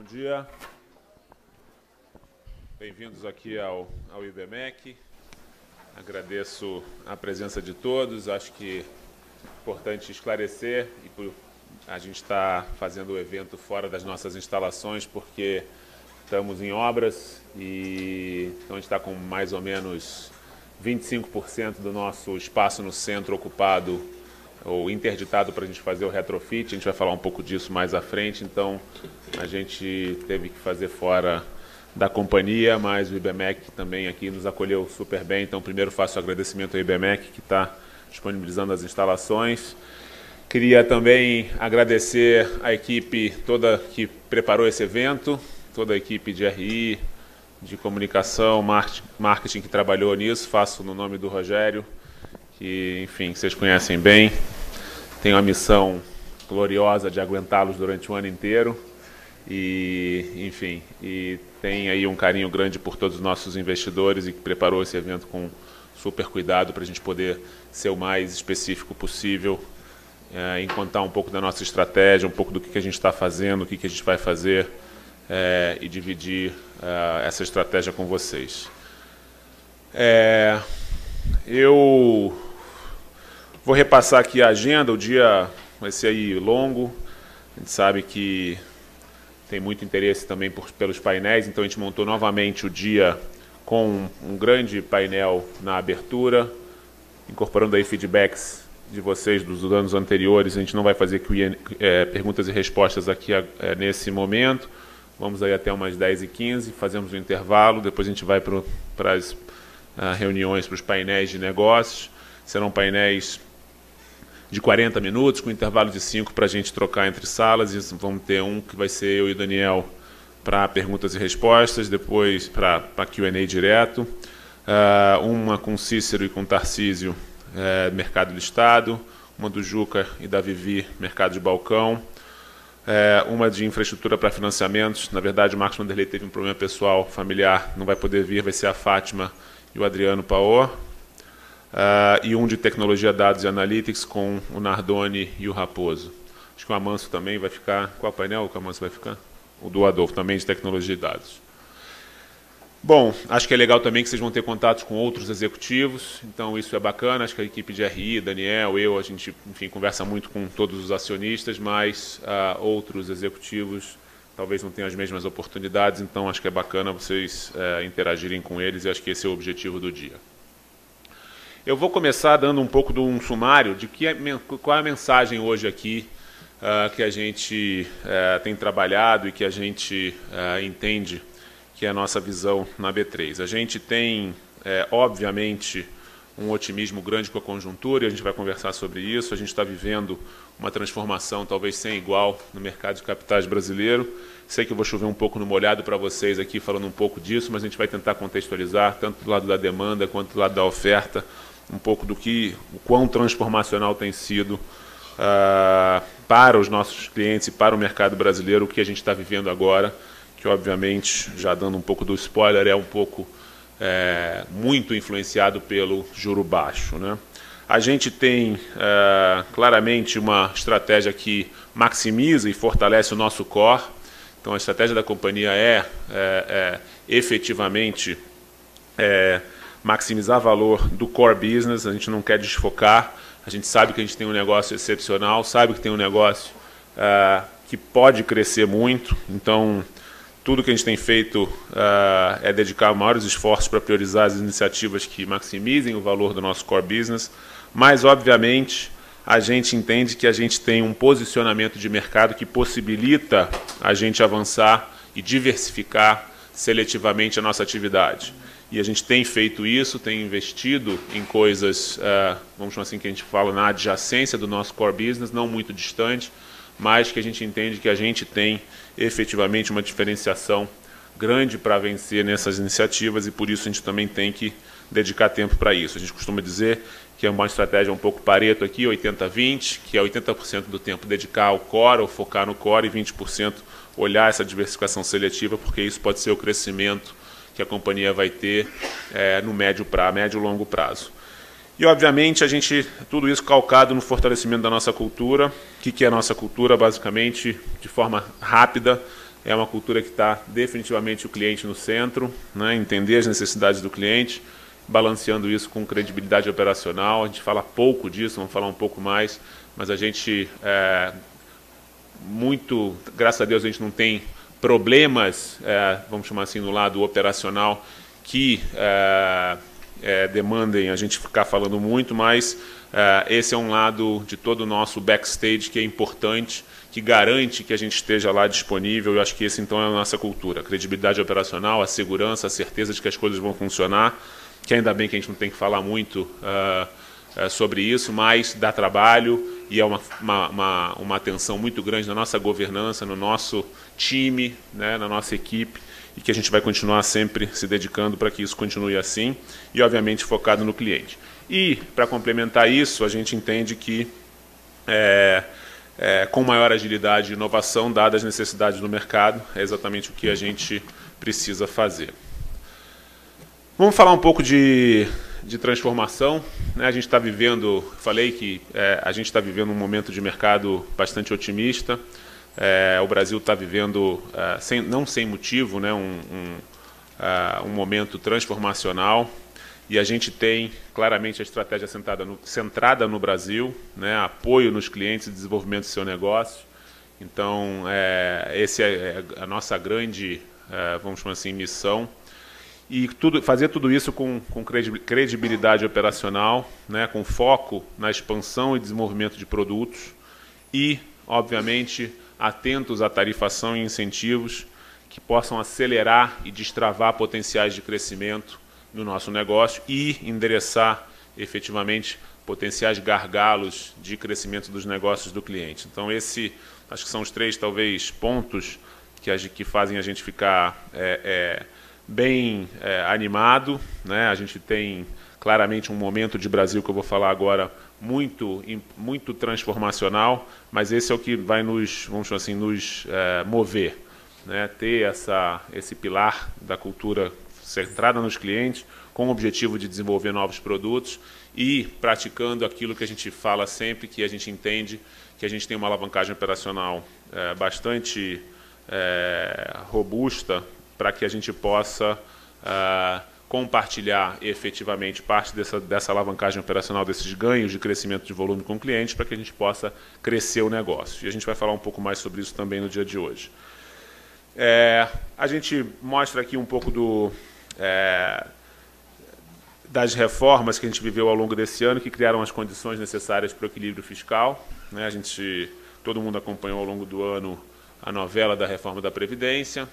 Bom dia. Bem-vindos aqui ao IBMEC. Agradeço a presença de todos. Acho que é importante esclarecer, a gente está fazendo o evento fora das nossas instalações porque estamos em obras e então a gente está com mais ou menos 25% do nosso espaço no centro ocupado ou interditado para a gente fazer o retrofit. A gente vai falar um pouco disso mais à frente, então a gente teve que fazer fora da companhia, mas o IBMEC também aqui nos acolheu super bem. Então primeiro faço agradecimento ao IBMEC que está disponibilizando as instalações. Queria também agradecer a equipe toda que preparou esse evento, toda a equipe de RI, de comunicação, marketing que trabalhou nisso. Faço no nome do Rogério, que, enfim, vocês conhecem bem. Tenho a missão gloriosa de aguentá-los durante o ano inteiro. E, enfim, e tem aí um carinho grande por todos os nossos investidores e que preparou esse evento com super cuidado para a gente poder ser o mais específico possível, em contar um pouco da nossa estratégia, um pouco do que a gente está fazendo, o que a gente vai fazer e dividir essa estratégia com vocês. Eu vou repassar aqui a agenda. O dia vai ser aí longo, a gente sabe que tem muito interesse também pelos painéis, então a gente montou novamente o dia com um grande painel na abertura, incorporando aí feedbacks de vocês dos anos anteriores. A gente não vai fazer perguntas e respostas aqui nesse momento, vamos aí até umas 10h15, fazemos um intervalo, depois a gente vai para as reuniões, para os painéis de negócios. Serão painéis de 40 minutos, com intervalo de 5 para a gente trocar entre salas, e vamos ter um que vai ser eu e o Daniel para perguntas e respostas, depois para Q&A direto, uma com Cícero e com Tarcísio, mercado listado, uma do Juca e da Vivi, mercado de balcão, uma de infraestrutura para financiamentos. Na verdade, o Marcos Vanderlei teve um problema pessoal, familiar, não vai poder vir, vai ser a Fátima e o Adriano Paor. E um de tecnologia, dados e analytics com o Nardoni e o Raposo. Acho que o Amanso também vai ficar. Qual painel que o Amanso vai ficar? O do Adolfo, também de tecnologia e dados. Bom, acho que é legal também que vocês vão ter contatos com outros executivos, então isso é bacana. Acho que a equipe de RI, Daniel, a gente, enfim, conversa muito com todos os acionistas, mas outros executivos talvez não tenham as mesmas oportunidades, então acho que é bacana vocês interagirem com eles, e acho que esse é o objetivo do dia. Eu vou começar dando um pouco de um sumário de qual é a mensagem hoje aqui que a gente tem trabalhado e que a gente entende que é a nossa visão na B3. A gente tem, obviamente, um otimismo grande com a conjuntura, e a gente vai conversar sobre isso. A gente está vivendo uma transformação talvez sem igual no mercado de capitais brasileiro. Sei que eu vou chover um pouco no molhado para vocês aqui falando um pouco disso, mas a gente vai tentar contextualizar, tanto do lado da demanda quanto do lado da oferta, um pouco o quão transformacional tem sido para os nossos clientes e para o mercado brasileiro o que a gente está vivendo agora, que obviamente, já dando um pouco do spoiler, é um pouco muito influenciado pelo juro baixo, né? A gente tem claramente uma estratégia que maximiza e fortalece o nosso core. Então a estratégia da companhia efetivamente maximizar valor do core business. A gente não quer desfocar, a gente sabe que a gente tem um negócio excepcional, sabe que tem um negócio que pode crescer muito, então tudo que a gente tem feito é dedicar maiores esforços para priorizar as iniciativas que maximizem o valor do nosso core business, mas obviamente a gente entende que a gente tem um posicionamento de mercado que possibilita a gente avançar e diversificar seletivamente a nossa atividade. E a gente tem feito isso, tem investido em coisas, vamos chamar assim, que a gente fala na adjacência do nosso core business, não muito distante, mas que a gente entende que a gente tem efetivamente uma diferenciação grande para vencer nessas iniciativas, e por isso a gente também tem que dedicar tempo para isso. A gente costuma dizer que é uma estratégia um pouco Pareto aqui, 80-20, que é 80% do tempo dedicar ao core, ou focar no core, e 20% olhar essa diversificação seletiva, porque isso pode ser o crescimento que a companhia vai ter no médio e longo prazo. E, obviamente, tudo isso calcado no fortalecimento da nossa cultura. O que é a nossa cultura? Basicamente, de forma rápida, é uma cultura que está definitivamente o cliente no centro, né? Entender as necessidades do cliente, balanceando isso com credibilidade operacional. A gente fala pouco disso, vamos falar um pouco mais, mas a gente, graças a Deus, a gente não tem problemas, vamos chamar assim, no lado operacional, que demandem a gente ficar falando muito, mas esse é um lado de todo o nosso backstage que é importante, que garante que a gente esteja lá disponível. Eu acho que esse, então, é a nossa cultura. A credibilidade operacional, a segurança, a certeza de que as coisas vão funcionar, que ainda bem que a gente não tem que falar muito sobre isso, mas dá trabalho e é uma atenção muito grande na nossa governança, no nosso time, né, na nossa equipe, e que a gente vai continuar sempre se dedicando para que isso continue assim e, obviamente, focado no cliente. E, para complementar isso, a gente entende que com maior agilidade e inovação, dadas as necessidades do mercado, é exatamente o que a gente precisa fazer. Vamos falar um pouco de transformação, né? A gente está vivendo, falei que a gente está vivendo um momento de mercado bastante otimista. O Brasil está vivendo, não sem motivo, né, um momento transformacional, e a gente tem claramente a estratégia centrada no Brasil, né, apoio nos clientes e desenvolvimento do seu negócio. Então, essa é a nossa grande, vamos chamar assim, missão. E fazer tudo isso com credibilidade operacional, né, com foco na expansão e desenvolvimento de produtos e, obviamente, atentos à tarifação e incentivos que possam acelerar e destravar potenciais de crescimento no nosso negócio e endereçar efetivamente potenciais gargalos de crescimento dos negócios do cliente. Então, acho que são os 3, talvez, pontos que fazem a gente ficar bem animado, né? A gente tem claramente um momento de Brasil que eu vou falar agora muito transformacional, mas esse é o que vai nos mover, né? Ter esse pilar da cultura centrada nos clientes, com o objetivo de desenvolver novos produtos e praticando aquilo que a gente fala sempre, que a gente entende que a gente tem uma alavancagem operacional bastante robusta, para que a gente possa compartilhar efetivamente parte dessa alavancagem operacional, desses ganhos de crescimento de volume com clientes, para que a gente possa crescer o negócio. E a gente vai falar um pouco mais sobre isso também no dia de hoje. A gente mostra aqui um pouco das reformas que a gente viveu ao longo desse ano, que criaram as condições necessárias para o equilíbrio fiscal, né? Todo mundo acompanhou ao longo do ano a novela da reforma da Previdência.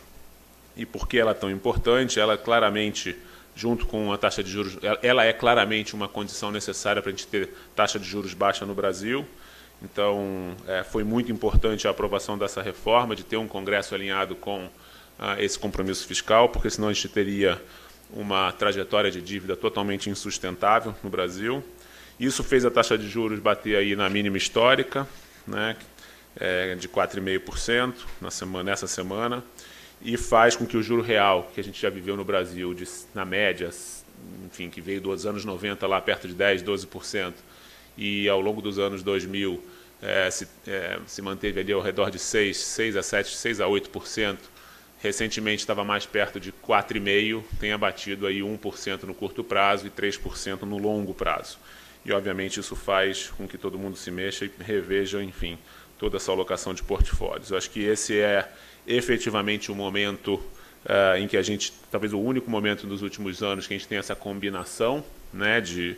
E por que ela é tão importante? Ela claramente, junto com a taxa de juros, ela é claramente uma condição necessária para a gente ter taxa de juros baixa no Brasil. Então, foi muito importante a aprovação dessa reforma, de ter um Congresso alinhado com esse compromisso fiscal, porque senão a gente teria uma trajetória de dívida totalmente insustentável no Brasil. Isso fez a taxa de juros bater aí na mínima histórica, né, de 4,5% nessa semana, e faz com que o juro real, que a gente já viveu no Brasil, na média, enfim, que veio dos anos 90 lá perto de 10%, 12%, e ao longo dos anos 2000 se manteve ali ao redor de 6 a 7, 6 a 8%, recentemente estava mais perto de 4,5%, tem abatido aí 1% no curto prazo e 3% no longo prazo. E, obviamente, isso faz com que todo mundo se mexa e reveja, enfim, toda essa alocação de portfólios. Eu acho que esse é efetivamente o momento em que a gente, talvez o único momento nos últimos anos que a gente tem essa combinação, né, de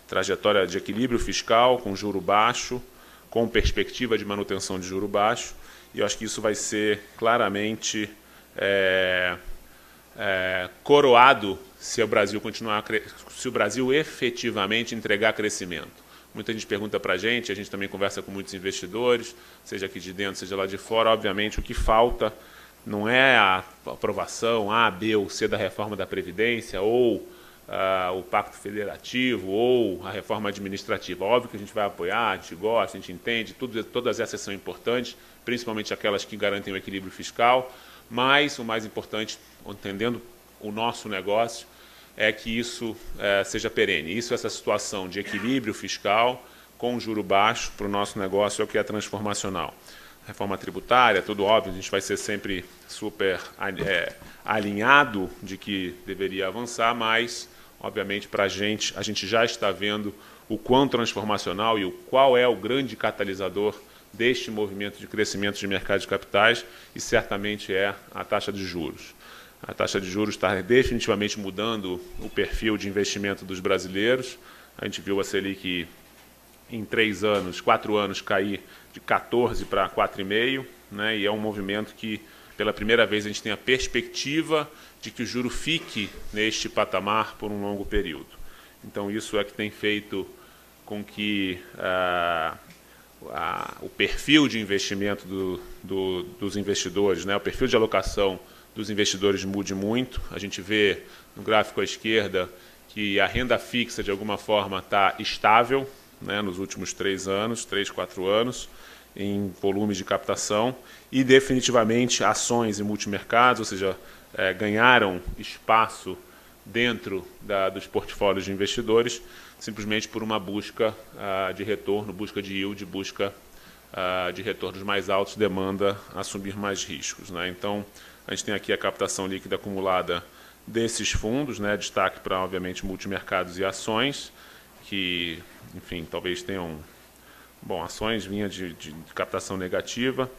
trajetória de equilíbrio fiscal com juro baixo, com perspectiva de manutenção de juro baixo, e eu acho que isso vai ser claramente coroado se o Brasil se o Brasil efetivamente entregar crescimento. Muita gente pergunta para a gente também conversa com muitos investidores, seja aqui de dentro, seja lá de fora. Obviamente, o que falta não é a aprovação A, B ou C da reforma da Previdência, ou o Pacto Federativo, ou a reforma administrativa. Óbvio que a gente vai apoiar, a gente gosta, a gente entende, todas essas são importantes, principalmente aquelas que garantem o equilíbrio fiscal, mas o mais importante, entendendo o nosso negócio, é que isso seja perene. Essa situação de equilíbrio fiscal com juro baixo para o nosso negócio é o que é transformacional. reforma tributária, tudo óbvio, a gente vai ser sempre super alinhado de que deveria avançar, mas, obviamente, para a gente já está vendo o quão transformacional e qual é o grande catalisador deste movimento de crescimento de mercado de capitais, e certamente é a taxa de juros. A taxa de juros está definitivamente mudando o perfil de investimento dos brasileiros. A gente viu a Selic em 4 anos, cair de 14 para 4,5, né? E é um movimento que, pela primeira vez, a gente tem a perspectiva de que o juro fique neste patamar por um longo período. Então, isso é que tem feito com que o perfil de investimento dos investidores, né? O perfil de alocação dos investidores mude muito. A gente vê no gráfico à esquerda que a renda fixa, de alguma forma, está estável, né, nos últimos 3, 4 anos, em volumes de captação, e definitivamente ações e multimercados, ou seja, ganharam espaço dentro dos portfólios de investidores, simplesmente por uma busca de retorno, busca de yield, busca de retornos mais altos, demanda assumir mais riscos, né? Então, a gente tem aqui a captação líquida acumulada desses fundos, né? Destaque para, obviamente, multimercados e ações, que, enfim, talvez tenham... Bom, ações vinha de captação negativa,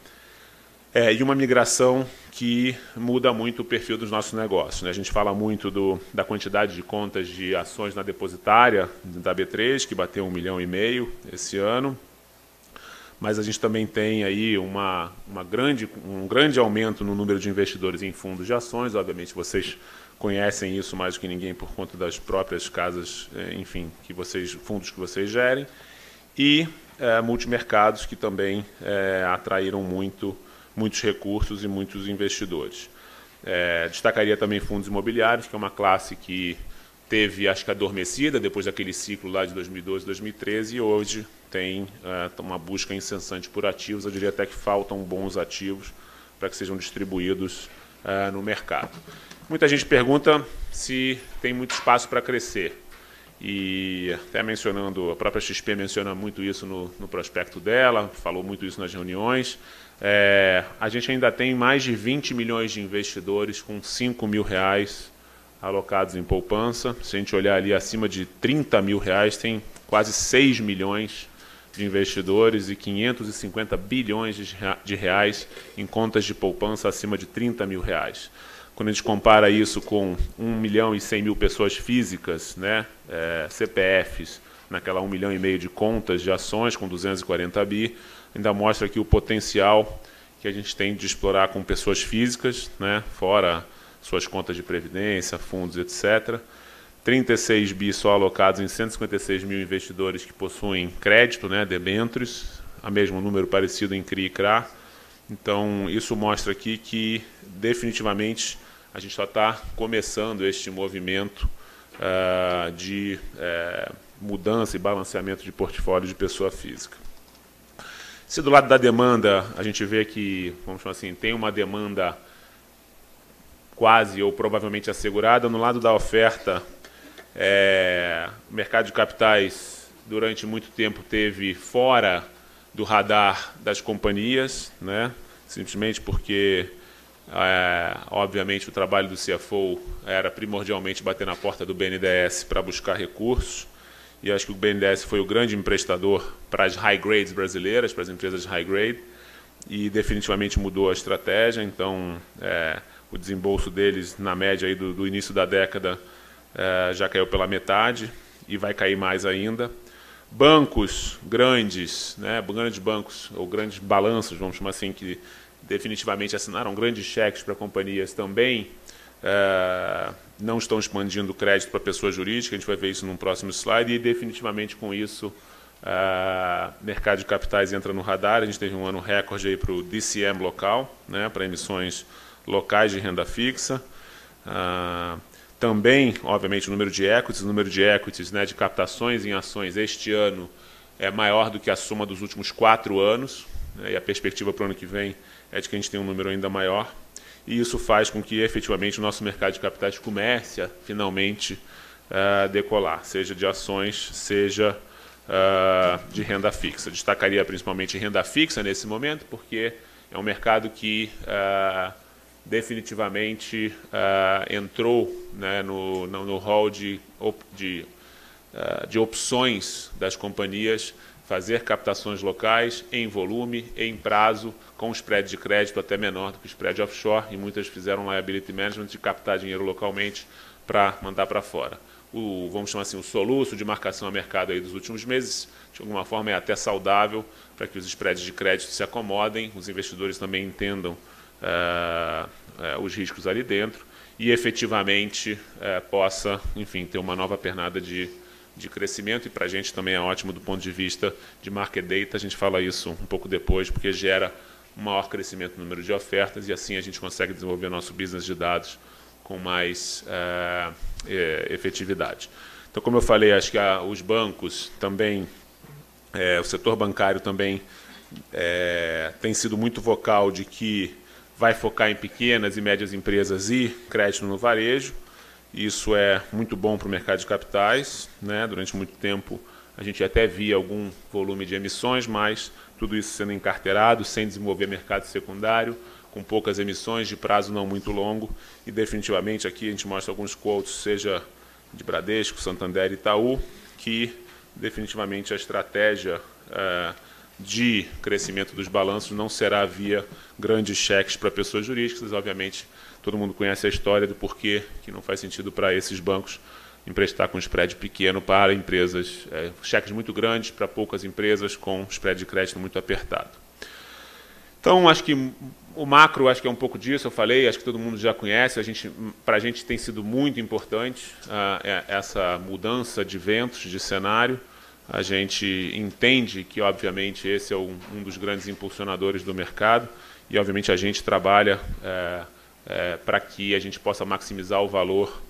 e uma migração que muda muito o perfil dos nossos negócios, né? A gente fala muito da quantidade de contas de ações na depositária da B3, que bateu 1,5 milhão esse ano, mas a gente também tem aí um grande aumento no número de investidores em fundos de ações. Obviamente vocês conhecem isso mais do que ninguém por conta das próprias casas, enfim, fundos que vocês gerem, e multimercados que também atraíram muitos recursos e muitos investidores. Destacaria também fundos imobiliários, que é uma classe que teve, acho que, adormecida depois daquele ciclo lá de 2012, 2013, e hoje tem uma busca incessante por ativos. Eu diria até que faltam bons ativos para que sejam distribuídos no mercado. Muita gente pergunta se tem muito espaço para crescer. E até mencionando, a própria XP menciona muito isso no prospecto dela, falou muito isso nas reuniões. A gente ainda tem mais de 20 milhões de investidores com 5 mil reais alocados em poupança. Se a gente olhar ali acima de 30 mil reais, tem quase 6 milhões de investidores e 550 bilhões de reais em contas de poupança acima de 30 mil reais. Quando a gente compara isso com 1 milhão e 100 mil pessoas físicas, né, CPFs, naquela 1,5 milhão de contas de ações com 240 bi, ainda mostra aqui o potencial que a gente tem de explorar com pessoas físicas, né, fora suas contas de previdência, fundos, etc. 36 bi só alocados em 156 mil investidores que possuem crédito, né, debêntures, a mesmo número parecido em CRI e CRA. Então, isso mostra aqui que, definitivamente, a gente só está começando este movimento de mudança e balanceamento de portfólio de pessoa física. Se do lado da demanda a gente vê que, vamos chamar assim, tem uma demanda quase ou provavelmente assegurada, no lado da oferta, o mercado de capitais durante muito tempo teve fora do radar das companhias, né? Simplesmente porque, obviamente, o trabalho do CFO era primordialmente bater na porta do BNDES para buscar recursos, e acho que o BNDES foi o grande emprestador para as high grades brasileiras, para as empresas de high grade, e definitivamente mudou a estratégia. Então, o desembolso deles, na média aí do início da década, já caiu pela metade e vai cair mais ainda. Bancos grandes, né, grandes bancos ou grandes balanços, vamos chamar assim, que definitivamente assinaram grandes cheques para companhias também, não estão expandindo crédito para pessoa jurídica. A gente vai ver isso num próximo slide, e definitivamente com isso mercado de capitais entra no radar. A gente teve um ano recorde aí para o DCM local, né, para emissões locais de renda fixa. Também, obviamente, o número de equities, né, de captações em ações este ano é maior do que a soma dos últimos 4 anos, né, e a perspectiva para o ano que vem é de que a gente tenha um número ainda maior. E isso faz com que, efetivamente, o nosso mercado de capitais comece a, finalmente, decolar, seja de ações, seja de renda fixa. Destacaria principalmente renda fixa nesse momento, porque é um mercado que definitivamente entrou, né, no hall de opções das companhias fazer captações locais em volume, em prazo, com spread de crédito até menor do que o spread offshore, e muitas fizeram liability management de captar dinheiro localmente para mandar para fora. Vamos chamar assim, o soluço de marcação a mercado aí dos últimos meses, de alguma forma é até saudável para que os spreads de crédito se acomodem, os investidores também entendam os riscos ali dentro e efetivamente possa, enfim, ter uma nova pernada de crescimento, e para a gente também é ótimo do ponto de vista de market data. A gente fala isso um pouco depois, porque gera um maior crescimento no número de ofertas e assim a gente consegue desenvolver nosso business de dados com mais efetividade. Então, como eu falei, acho que os bancos também, o setor bancário também tem sido muito vocal de que vai focar em pequenas e médias empresas e crédito no varejo. Isso é muito bom para o mercado de capitais, né? Durante muito tempo a gente até via algum volume de emissões, mas tudo isso sendo encarteirado, sem desenvolver mercado secundário, com poucas emissões de prazo não muito longo, e definitivamente aqui a gente mostra alguns quotes, seja de Bradesco, Santander e Itaú, que definitivamente a estratégia de crescimento dos balanços não será via grandes cheques para pessoas jurídicas. Obviamente, todo mundo conhece a história do porquê que não faz sentido para esses bancos emprestar com spread pequeno para empresas, cheques muito grandes para poucas empresas com spread de crédito muito apertado. Então, acho que o macro, acho que é um pouco disso, eu falei, acho que todo mundo já conhece, para a gente tem sido muito importante essa mudança de ventos, de cenário. A gente entende que, obviamente, esse é um dos grandes impulsionadores do mercado e, obviamente, a gente trabalha para que a gente possa maximizar o valor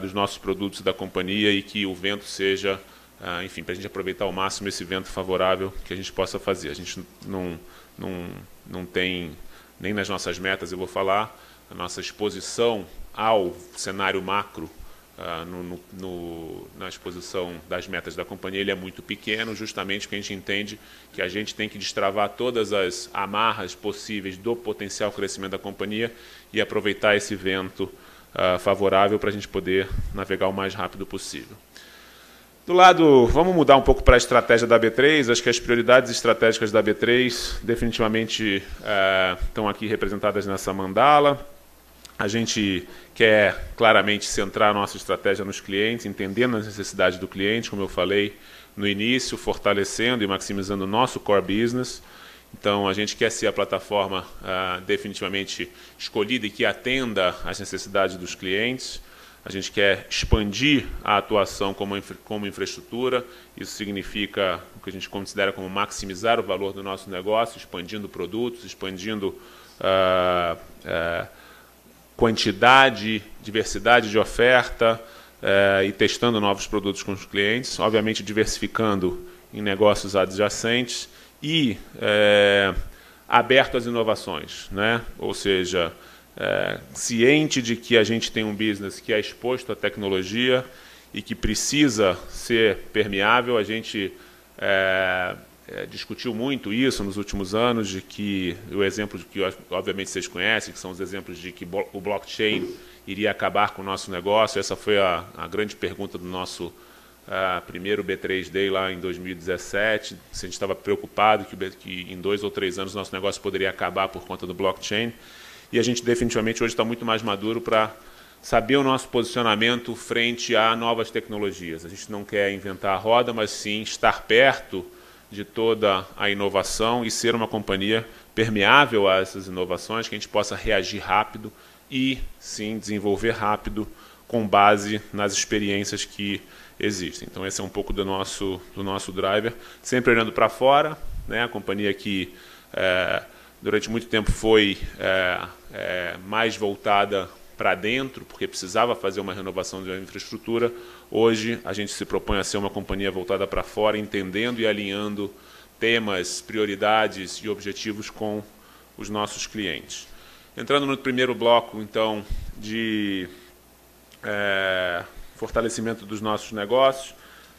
dos nossos produtos da companhia e que o vento seja, enfim, para a gente aproveitar ao máximo esse vento favorável que a gente possa fazer. A gente não tem, nem nas nossas metas, eu vou falar, a nossa exposição ao cenário macro, na exposição das metas da companhia, ele é muito pequeno, justamente porque a gente entende que a gente tem que destravar todas as amarras possíveis do potencial crescimento da companhia e aproveitar esse vento favorável para a gente poder navegar o mais rápido possível. Do lado, vamos mudar um pouco para a estratégia da B3. Acho que as prioridades estratégicas da B3 definitivamente estão aqui representadas nessa mandala. A gente quer claramente centrar a nossa estratégia nos clientes, entendendo as necessidades do cliente, como eu falei no início, fortalecendo e maximizando o nosso core business. Então, a gente quer ser a plataforma definitivamente escolhida e que atenda às necessidades dos clientes. A gente quer expandir a atuação como infraestrutura. Isso significa o que a gente considera como maximizar o valor do nosso negócio, expandindo produtos, expandindo quantidade, diversidade de oferta e testando novos produtos com os clientes, obviamente diversificando em negócios adjacentes e aberto às inovações, né? Ou seja, ciente de que a gente tem um business que é exposto à tecnologia e que precisa ser permeável. A gente discutiu muito isso nos últimos anos, de que o exemplo de que obviamente vocês conhecem, que são os exemplos de que o blockchain iria acabar com o nosso negócio. Essa foi a grande pergunta do nosso primeiro B3 Day lá em 2017, se a gente estava preocupado que em 2 ou 3 anos nosso negócio poderia acabar por conta do blockchain. E a gente definitivamente hoje está muito mais maduro para saber o nosso posicionamento frente a novas tecnologias. A gente não quer inventar a roda, mas sim estar perto de toda a inovação e ser uma companhia permeável a essas inovações, que a gente possa reagir rápido e, sim, desenvolver rápido com base nas experiências que existem. Então, esse é um pouco do nosso driver, sempre olhando para fora, né? A companhia que durante muito tempo foi mais voltada para dentro, porque precisava fazer uma renovação de infraestrutura. Hoje, a gente se propõe a ser uma companhia voltada para fora, entendendo e alinhando temas, prioridades e objetivos com os nossos clientes. Entrando no primeiro bloco, então, de fortalecimento dos nossos negócios,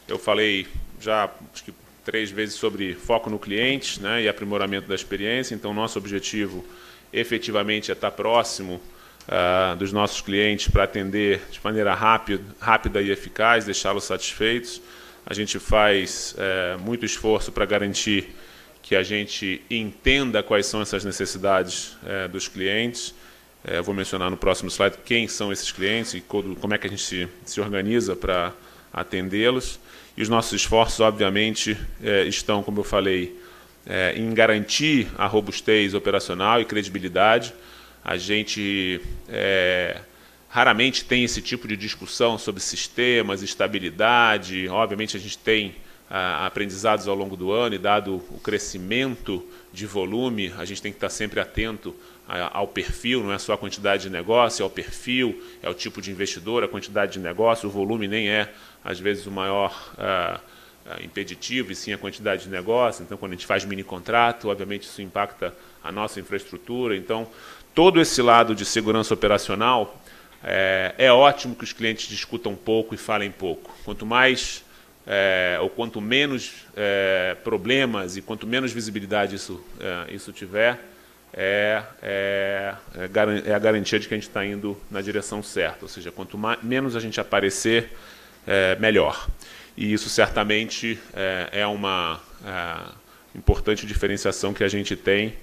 eu falei já acho que 3 vezes sobre foco no cliente, né, e aprimoramento da experiência. Então, nosso objetivo efetivamente é estar próximo dos nossos clientes para atender de maneira rápida e eficaz, deixá-los satisfeitos. A gente faz muito esforço para garantir que a gente entenda quais são essas necessidades dos clientes. Eu vou mencionar no próximo slide quem são esses clientes e como é que a gente se organiza para atendê-los. E os nossos esforços, obviamente, estão, como eu falei, em garantir a robustez operacional e credibilidade. A gente raramente tem esse tipo de discussão sobre sistemas, estabilidade. Obviamente, a gente tem aprendizados ao longo do ano e, dado o crescimento de volume, a gente tem que estar sempre atento ao perfil, não é só a quantidade de negócio, é o perfil, é o tipo de investidor, a quantidade de negócio, o volume nem é, às vezes, o maior impeditivo, e sim a quantidade de negócio. Então, quando a gente faz mini-contrato, obviamente isso impacta a nossa infraestrutura. Então, todo esse lado de segurança operacional, é ótimo que os clientes discutam pouco e falem pouco. Quanto mais ou quanto menos problemas e quanto menos visibilidade isso tiver, é a garantia de que a gente está indo na direção certa. Ou seja, quanto menos a gente aparecer, melhor. E isso certamente é uma importante diferenciação que a gente tem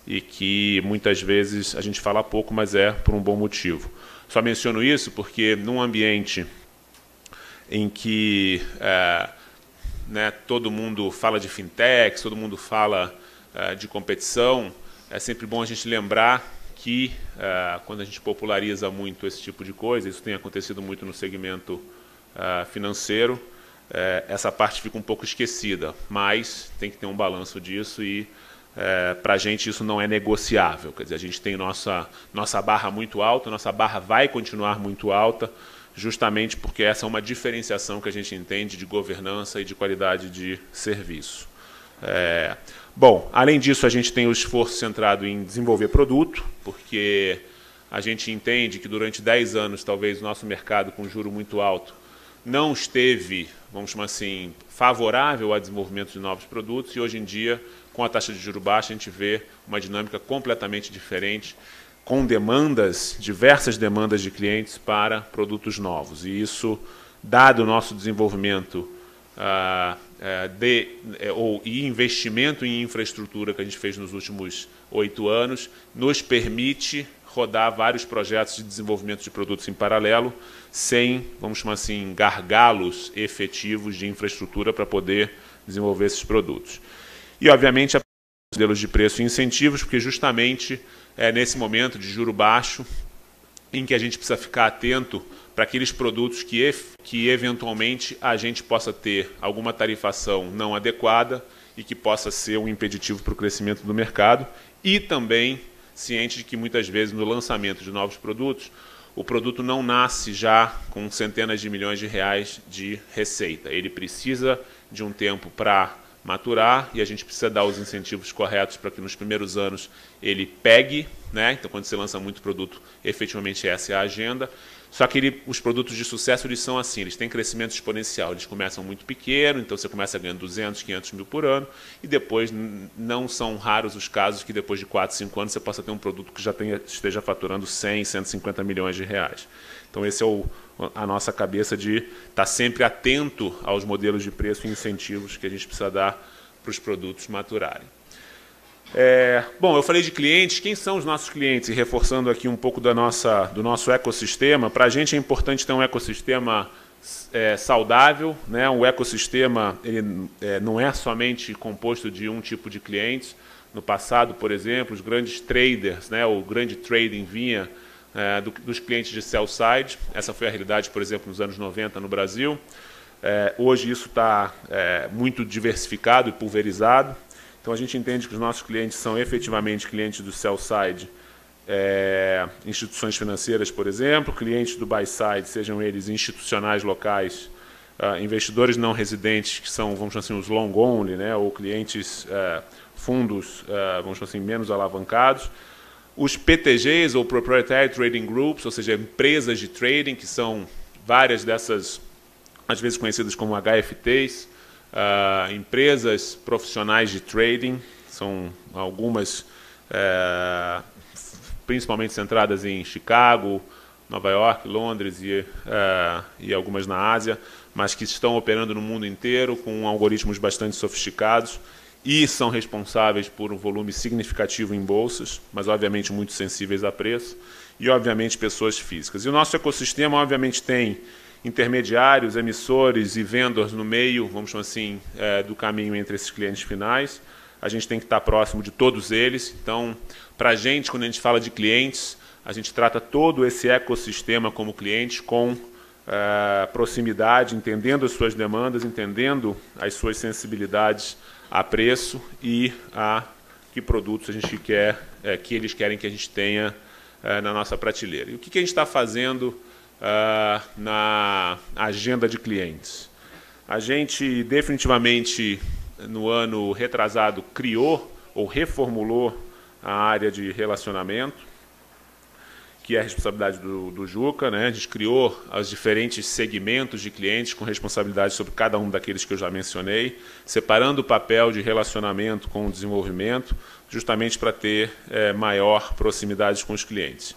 e que muitas vezes a gente fala pouco, mas é por um bom motivo. Só menciono isso porque num ambiente em que todo mundo fala de fintech, todo mundo fala de competição, é sempre bom a gente lembrar que quando a gente populariza muito esse tipo de coisa, isso tem acontecido muito no segmento financeiro, essa parte fica um pouco esquecida, mas tem que ter um balanço disso e para a gente isso não é negociável. Quer dizer, a gente tem nossa barra muito alta, nossa barra vai continuar muito alta, justamente porque essa é uma diferenciação que a gente entende de governança e de qualidade de serviço. Bom, além disso, a gente tem o esforço centrado em desenvolver produto, porque a gente entende que durante 10 anos, talvez, o nosso mercado com juro muito alto não esteve, vamos chamar assim, favorável ao desenvolvimento de novos produtos, e hoje em dia, com a taxa de juro baixa, a gente vê uma dinâmica completamente diferente, com diversas demandas de clientes para produtos novos. E isso, dado o nosso desenvolvimento e investimento em infraestrutura que a gente fez nos últimos 8 anos, nos permite rodar vários projetos de desenvolvimento de produtos em paralelo, sem, vamos chamar assim, gargalos efetivos de infraestrutura para poder desenvolver esses produtos. E, obviamente, modelos de preço e incentivos, porque justamente é nesse momento de juro baixo em que a gente precisa ficar atento para aqueles produtos que eventualmente a gente possa ter alguma tarifação não adequada e que possa ser um impeditivo para o crescimento do mercado, e também ciente de que muitas vezes no lançamento de novos produtos, o produto não nasce já com centenas de milhões de reais de receita. Ele precisa de um tempo para maturar e a gente precisa dar os incentivos corretos para que nos primeiros anos ele pegue, né? Então, quando você lança muito produto, efetivamente essa é a agenda. Só que os produtos de sucesso, eles são assim, eles têm crescimento exponencial, eles começam muito pequeno, então você começa ganhando 200, 500 mil por ano, e depois não são raros os casos que depois de 4, 5 anos você possa ter um produto que já esteja faturando 100, 150 milhões de reais. Então esse é a nossa cabeça de estar sempre atento aos modelos de preço e incentivos que a gente precisa dar para os produtos maturarem. Bom, eu falei de clientes. Quem são os nossos clientes? E reforçando aqui um pouco do nosso ecossistema, para a gente é importante ter um ecossistema saudável, né? Um ecossistema ele, não é somente composto de um tipo de clientes. No passado, por exemplo, os grandes traders, né? O grande trading vinha dos clientes de sell side. Essa foi a realidade, por exemplo, nos anos 90 no Brasil. Hoje isso está muito diversificado e pulverizado. Então, a gente entende que os nossos clientes são efetivamente clientes do sell side, instituições financeiras, por exemplo, clientes do buy side, sejam eles institucionais locais, investidores não residentes, que são, vamos chamar assim, os long only, né, ou clientes, fundos, vamos chamar assim, menos alavancados. Os PTGs, ou Proprietary Trading Groups, ou seja, empresas de trading, que são várias dessas, às vezes conhecidas como HFTs, empresas profissionais de trading, são algumas principalmente centradas em Chicago, Nova York, Londres e algumas na Ásia, mas que estão operando no mundo inteiro com algoritmos bastante sofisticados e são responsáveis por um volume significativo em bolsas, mas obviamente muito sensíveis a preço, e obviamente pessoas físicas. E o nosso ecossistema obviamente tem intermediários, emissores e vendors no meio, vamos chamar assim, do caminho entre esses clientes finais. A gente tem que estar próximo de todos eles. Então, para a gente, quando a gente fala de clientes, a gente trata todo esse ecossistema como cliente com proximidade, entendendo as suas demandas, entendendo as suas sensibilidades a preço e a que produtos a gente quer, que eles querem que a gente tenha na nossa prateleira. E o que a gente está fazendo na agenda de clientes? A gente definitivamente, no ano retrasado, criou ou reformulou a área de relacionamento, que é a responsabilidade do Juca, né? A gente criou os diferentes segmentos de clientes com responsabilidade sobre cada um daqueles que eu já mencionei, separando o papel de relacionamento com o desenvolvimento, justamente para ter maior proximidade com os clientes.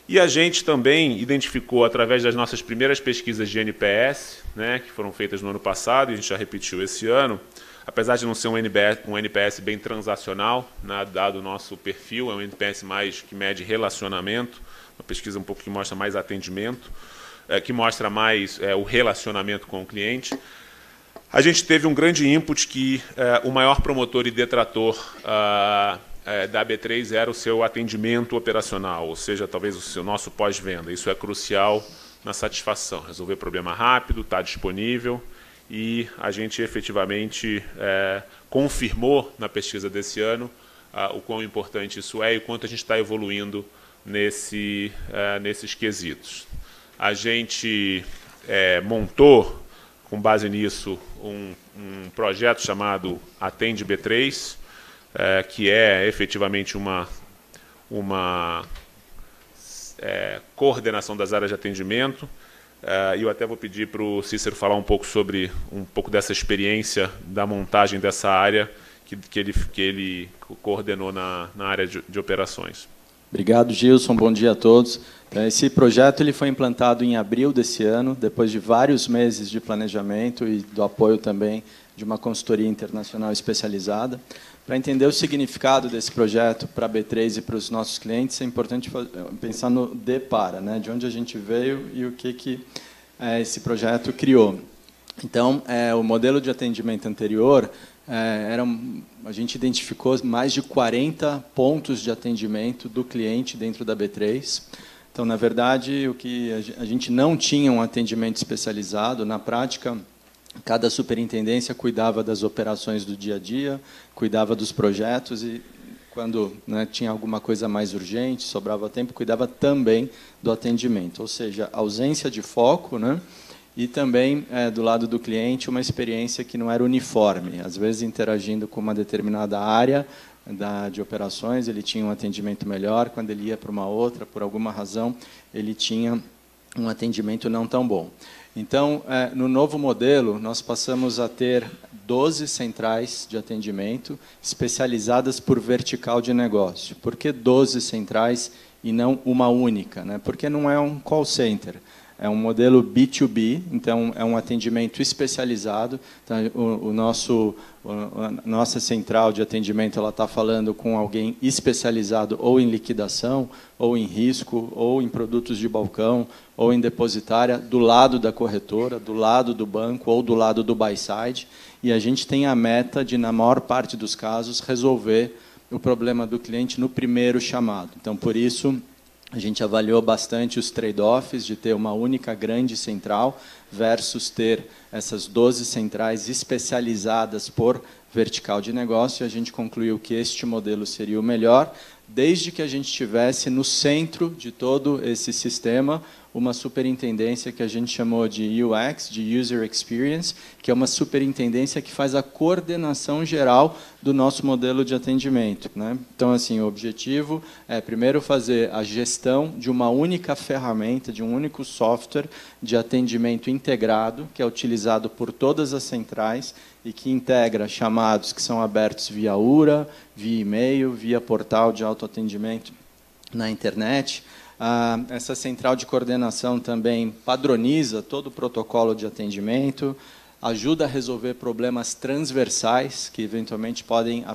E a gente também identificou, através das nossas primeiras pesquisas de NPS, né, que foram feitas no ano passado, e a gente já repetiu esse ano, apesar de não ser um NPS bem transacional, né, dado o nosso perfil, é um NPS mais que mede relacionamento, uma pesquisa um pouco que mostra mais atendimento, que mostra mais o relacionamento com o cliente. A gente teve um grande input que o maior promotor e detrator da B3 era o seu atendimento operacional, ou seja, talvez o seu nosso pós-venda. Isso é crucial na satisfação, resolver problema rápido, estar disponível, e a gente efetivamente confirmou na pesquisa desse ano o quão importante isso é e o quanto a gente está evoluindo nesses quesitos. A gente montou, com base nisso, um projeto chamado Atende B3, que é efetivamente uma coordenação das áreas de atendimento. E eu até vou pedir para o Cícero falar um pouco dessa experiência da montagem dessa área que ele coordenou na área de operações. Obrigado, Gilson. Bom dia a todos. Esse projeto ele foi implantado em abril desse ano, depois de vários meses de planejamento e do apoio também de uma consultoria internacional especializada. Para entender o significado desse projeto para a B3 e para os nossos clientes, é importante pensar no de para, né? De onde a gente veio e o que esse projeto criou. Então, o modelo de atendimento anterior, a gente identificou mais de 40 pontos de atendimento do cliente dentro da B3. Então, na verdade, o que a gente não tinha um atendimento especializado, na prática, cada superintendência cuidava das operações do dia a dia, cuidava dos projetos e, quando tinha alguma coisa mais urgente, sobrava tempo, cuidava também do atendimento. Ou seja, ausência de foco, e também, do lado do cliente, uma experiência que não era uniforme. Às vezes, interagindo com uma determinada área de operações, ele tinha um atendimento melhor, quando ele ia para uma outra, por alguma razão, ele tinha um atendimento não tão bom. Então, no novo modelo, nós passamos a ter 12 centrais de atendimento especializadas por vertical de negócio. Por que 12 centrais e não uma única? Porque não é um call center. É um modelo B2B, então é um atendimento especializado. Então, a nossa central de atendimento ela está falando com alguém especializado ou em liquidação, ou em risco, ou em produtos de balcão, ou em depositária, do lado da corretora, do lado do banco ou do lado do buy-side. E a gente tem a meta de, na maior parte dos casos, resolver o problema do cliente no primeiro chamado. Então, por isso, a gente avaliou bastante os trade-offs de ter uma única grande central versus ter essas 12 centrais especializadas por vertical de negócio. E a gente concluiu que este modelo seria o melhor, desde que a gente tivesse no centro de todo esse sistema uma superintendência que a gente chamou de UX, de User Experience, que é uma superintendência que faz a coordenação geral do nosso modelo de atendimento. Então, assim, o objetivo é, primeiro, fazer a gestão de uma única ferramenta, de um único software de atendimento integrado, que é utilizado por todas as centrais, e que integra chamados que são abertos via URA, via e-mail, via portal de autoatendimento na internet. Essa central de coordenação também padroniza todo o protocolo de atendimento, ajuda a resolver problemas transversais, que eventualmente podem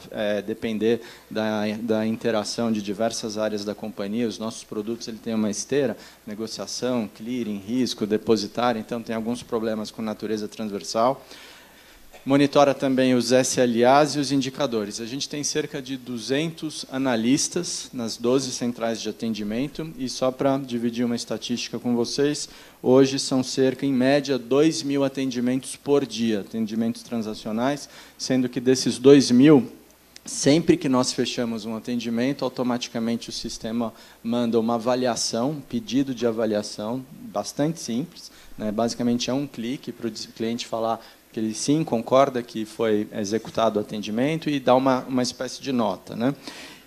depender da interação de diversas áreas da companhia. Os nossos produtos têm uma esteira, negociação, clearing, risco, depositário, então tem alguns problemas com natureza transversal. Monitora também os SLAs e os indicadores. A gente tem cerca de 200 analistas nas 12 centrais de atendimento, e só para dividir uma estatística com vocês, hoje são cerca, em média, 2.000 atendimentos por dia, atendimentos transacionais, sendo que desses 2.000, sempre que nós fechamos um atendimento, automaticamente o sistema manda uma avaliação, um pedido de avaliação, bastante simples, né? Basicamente é um clique para o cliente falar que ele sim concorda que foi executado o atendimento e dá uma espécie de nota, né?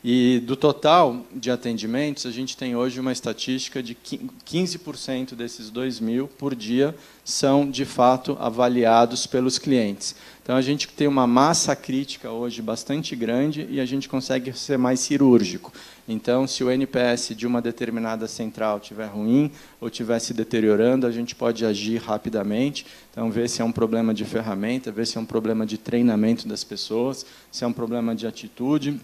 E do total de atendimentos, a gente tem hoje uma estatística de 15% desses 2.000 por dia são, de fato, avaliados pelos clientes. Então, a gente tem uma massa crítica hoje bastante grande e a gente consegue ser mais cirúrgico. Então, se o NPS de uma determinada central estiver ruim ou estiver se deteriorando, a gente pode agir rapidamente. Então, ver se é um problema de ferramenta, ver se é um problema de treinamento das pessoas, se é um problema de atitude,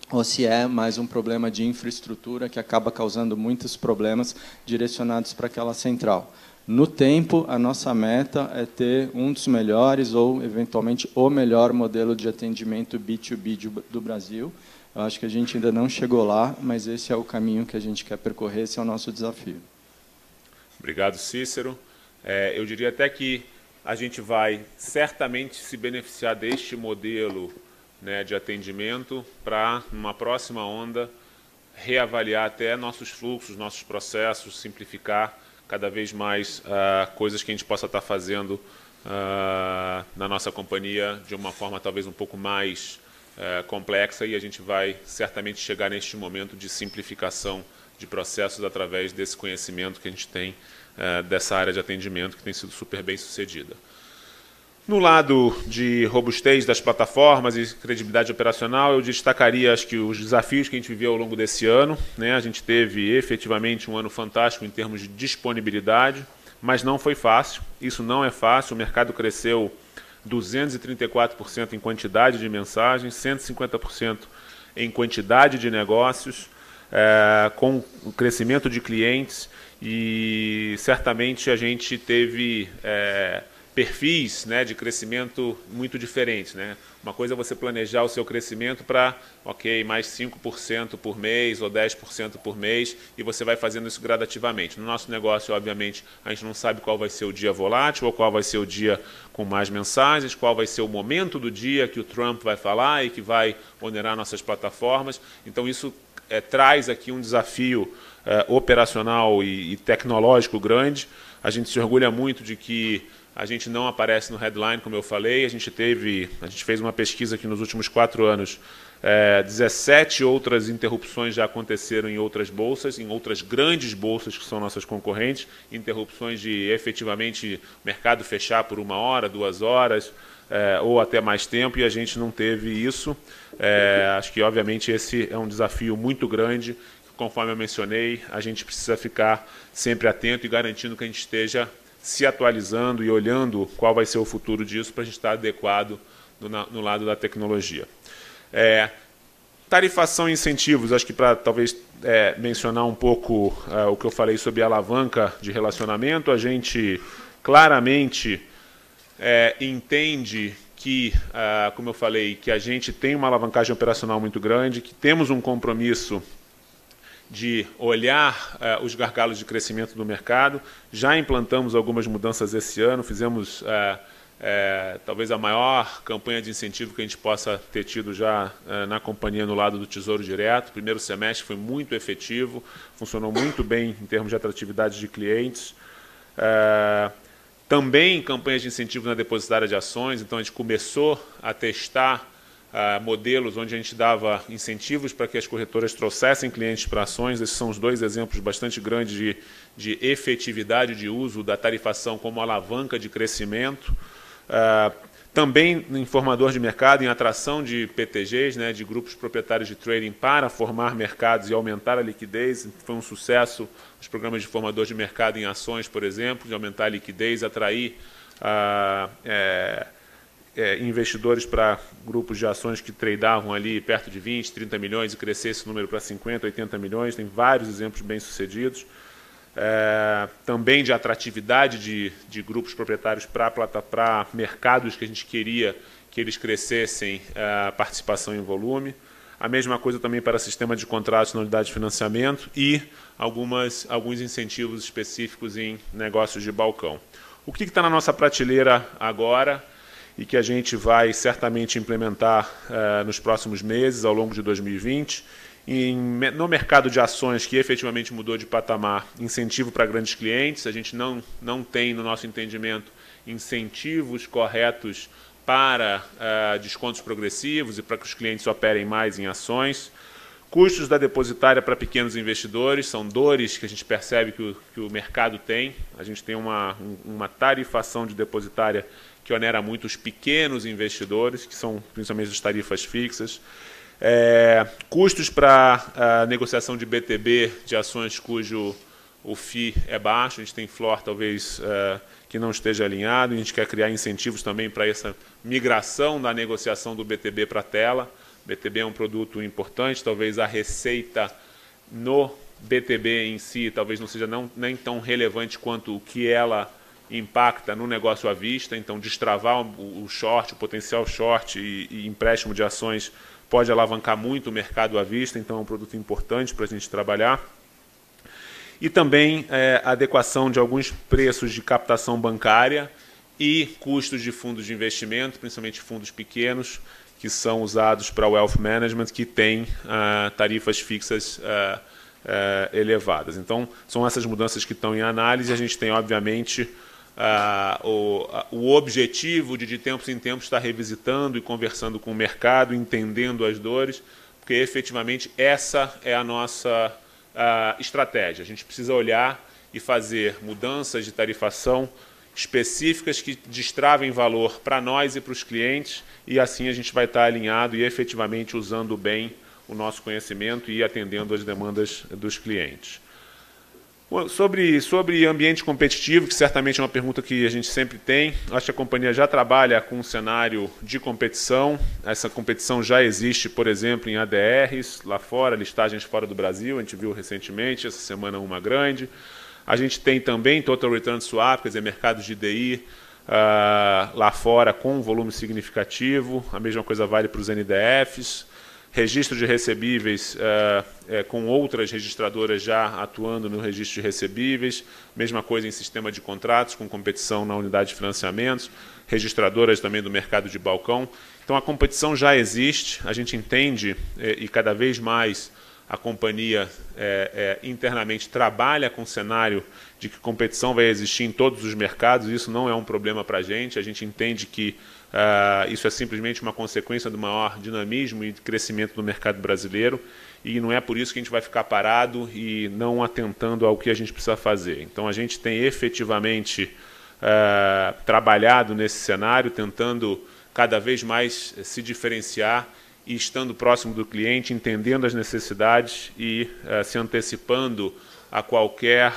ou se é mais um problema de infraestrutura que acaba causando muitos problemas direcionados para aquela central. No tempo, a nossa meta é ter um dos melhores ou, eventualmente, o melhor modelo de atendimento B2B do Brasil. Eu acho que a gente ainda não chegou lá, mas esse é o caminho que a gente quer percorrer, esse é o nosso desafio. Obrigado, Cícero. Eu diria até que a gente vai certamente se beneficiar deste modelo, né, de atendimento para, numa próxima onda, reavaliar até nossos fluxos, nossos processos, simplificar cada vez mais coisas que a gente possa estar fazendo na nossa companhia de uma forma talvez um pouco mais complexa, e a gente vai certamente chegar neste momento de simplificação de processos através desse conhecimento que a gente tem dessa área de atendimento que tem sido super bem sucedida. No lado de robustez das plataformas e credibilidade operacional, eu destacaria, acho que, os desafios que a gente viveu ao longo desse ano, né? A gente teve efetivamente um ano fantástico em termos de disponibilidade, mas não foi fácil. Isso não é fácil. O mercado cresceu 234% em quantidade de mensagens, 150% em quantidade de negócios, com o crescimento de clientes, e certamente a gente teve perfis, né, de crescimento muito diferentes, né? Uma coisa é você planejar o seu crescimento para, mais 5% por mês ou 10% por mês, e você vai fazendo isso gradativamente. No nosso negócio, obviamente, a gente não sabe qual vai ser o dia volátil, ou qual vai ser o dia com mais mensagens, qual vai ser o momento do dia que o Trump vai falar e que vai onerar nossas plataformas. Então, isso traz aqui um desafio operacional e tecnológico grande. A gente se orgulha muito de que a gente não aparece no headline, como eu falei. A gente fez uma pesquisa aqui nos últimos 4 anos. 17 outras interrupções já aconteceram em outras bolsas, em outras grandes bolsas que são nossas concorrentes. Interrupções de, efetivamente, o mercado fechar por 1 hora, 2 horas, ou até mais tempo, e a gente não teve isso. Acho que, obviamente, esse é um desafio muito grande. Conforme eu mencionei, a gente precisa ficar sempre atento e garantindo que a gente esteja se atualizando e olhando qual vai ser o futuro disso para a gente estar adequado no lado da tecnologia. Tarifação e incentivos, acho que para talvez mencionar um pouco o que eu falei sobre a alavanca de relacionamento, a gente claramente entende que, como eu falei, que a gente tem uma alavancagem operacional muito grande, que temos um compromisso de olhar os gargalos de crescimento do mercado. Já implantamos algumas mudanças esse ano, fizemos talvez a maior campanha de incentivo que a gente possa ter tido já na companhia no lado do Tesouro Direto. O primeiro semestre foi muito efetivo, funcionou muito bem em termos de atratividade de clientes. Também campanhas de incentivo na depositária de ações, então a gente começou a testar modelos onde a gente dava incentivos para que as corretoras trouxessem clientes para ações. Esses são os 2 exemplos bastante grandes de efetividade de uso da tarifação como alavanca de crescimento. também em formador de mercado, em atração de PTGs, né, de grupos proprietários de trading para formar mercados e aumentar a liquidez. Foi um sucesso os programas de formador de mercado em ações, por exemplo, de aumentar a liquidez, atrair investidores para grupos de ações que tradeavam ali perto de 20, 30 milhões e crescer esse número para 50, 80 milhões. Tem vários exemplos bem-sucedidos. Também de atratividade de grupos proprietários para mercados que a gente queria que eles crescessem a participação em volume. A mesma coisa também para sistema de contratos na unidade de financiamento e alguns incentivos específicos em negócios de balcão. O que está na nossa prateleira agora e que a gente vai certamente implementar nos próximos meses, ao longo de 2020, no mercado de ações que efetivamente mudou de patamar, incentivo para grandes clientes. A gente não tem, no nosso entendimento, incentivos corretos para descontos progressivos e para que os clientes operem mais em ações. Custos da depositária para pequenos investidores, são dores que a gente percebe que o mercado tem. A gente tem uma tarifação de depositária que onera muito os pequenos investidores, que são principalmente as tarifas fixas. Custos para a negociação de BTB, de ações cujo o FII é baixo. A gente tem floor talvez que não esteja alinhado, e a gente quer criar incentivos também para essa migração da negociação do BTB para a tela. BTB é um produto importante, talvez a receita no BTB em si talvez não seja nem tão relevante quanto o que ela impacta no negócio à vista. Então, destravar o short, o potencial short e empréstimo de ações pode alavancar muito o mercado à vista, então é um produto importante para a gente trabalhar. E também a adequação de alguns preços de captação bancária e custos de fundos de investimento, principalmente fundos pequenos, que são usados para wealth management, que tem tarifas fixas elevadas. Então, são essas mudanças que estão em análise. A gente tem, obviamente, o objetivo de tempos em tempos estar revisitando e conversando com o mercado, entendendo as dores, porque efetivamente essa é a nossa estratégia. A gente precisa olhar e fazer mudanças de tarifação específicas que destravem valor para nós e para os clientes, e assim a gente vai estar alinhado e efetivamente usando bem o nosso conhecimento e atendendo às demandas dos clientes. Sobre ambiente competitivo, que certamente é uma pergunta que a gente sempre tem, acho que a companhia já trabalha com um cenário de competição. Essa competição já existe, por exemplo, em ADRs, lá fora, listagens fora do Brasil, a gente viu recentemente, essa semana uma grande. A gente tem também Total Return Swap, quer dizer, mercados de DI lá fora com um volume significativo. A mesma coisa vale para os NDFs. Registro de recebíveis com outras registradoras já atuando no registro de recebíveis. Mesma coisa em sistema de contratos, com competição na unidade de financiamentos. Registradoras também do mercado de balcão. Então, a competição já existe. A gente entende e cada vez mais a companhia internamente trabalha com o cenário de que competição vai existir em todos os mercados. Isso não é um problema para a gente. A gente entende que isso é simplesmente uma consequência do maior dinamismo e crescimento do mercado brasileiro, e não é por isso que a gente vai ficar parado e não atentando ao que a gente precisa fazer. Então, a gente tem efetivamente trabalhado nesse cenário, tentando cada vez mais se diferenciar e estando próximo do cliente, entendendo as necessidades e se antecipando a qualquer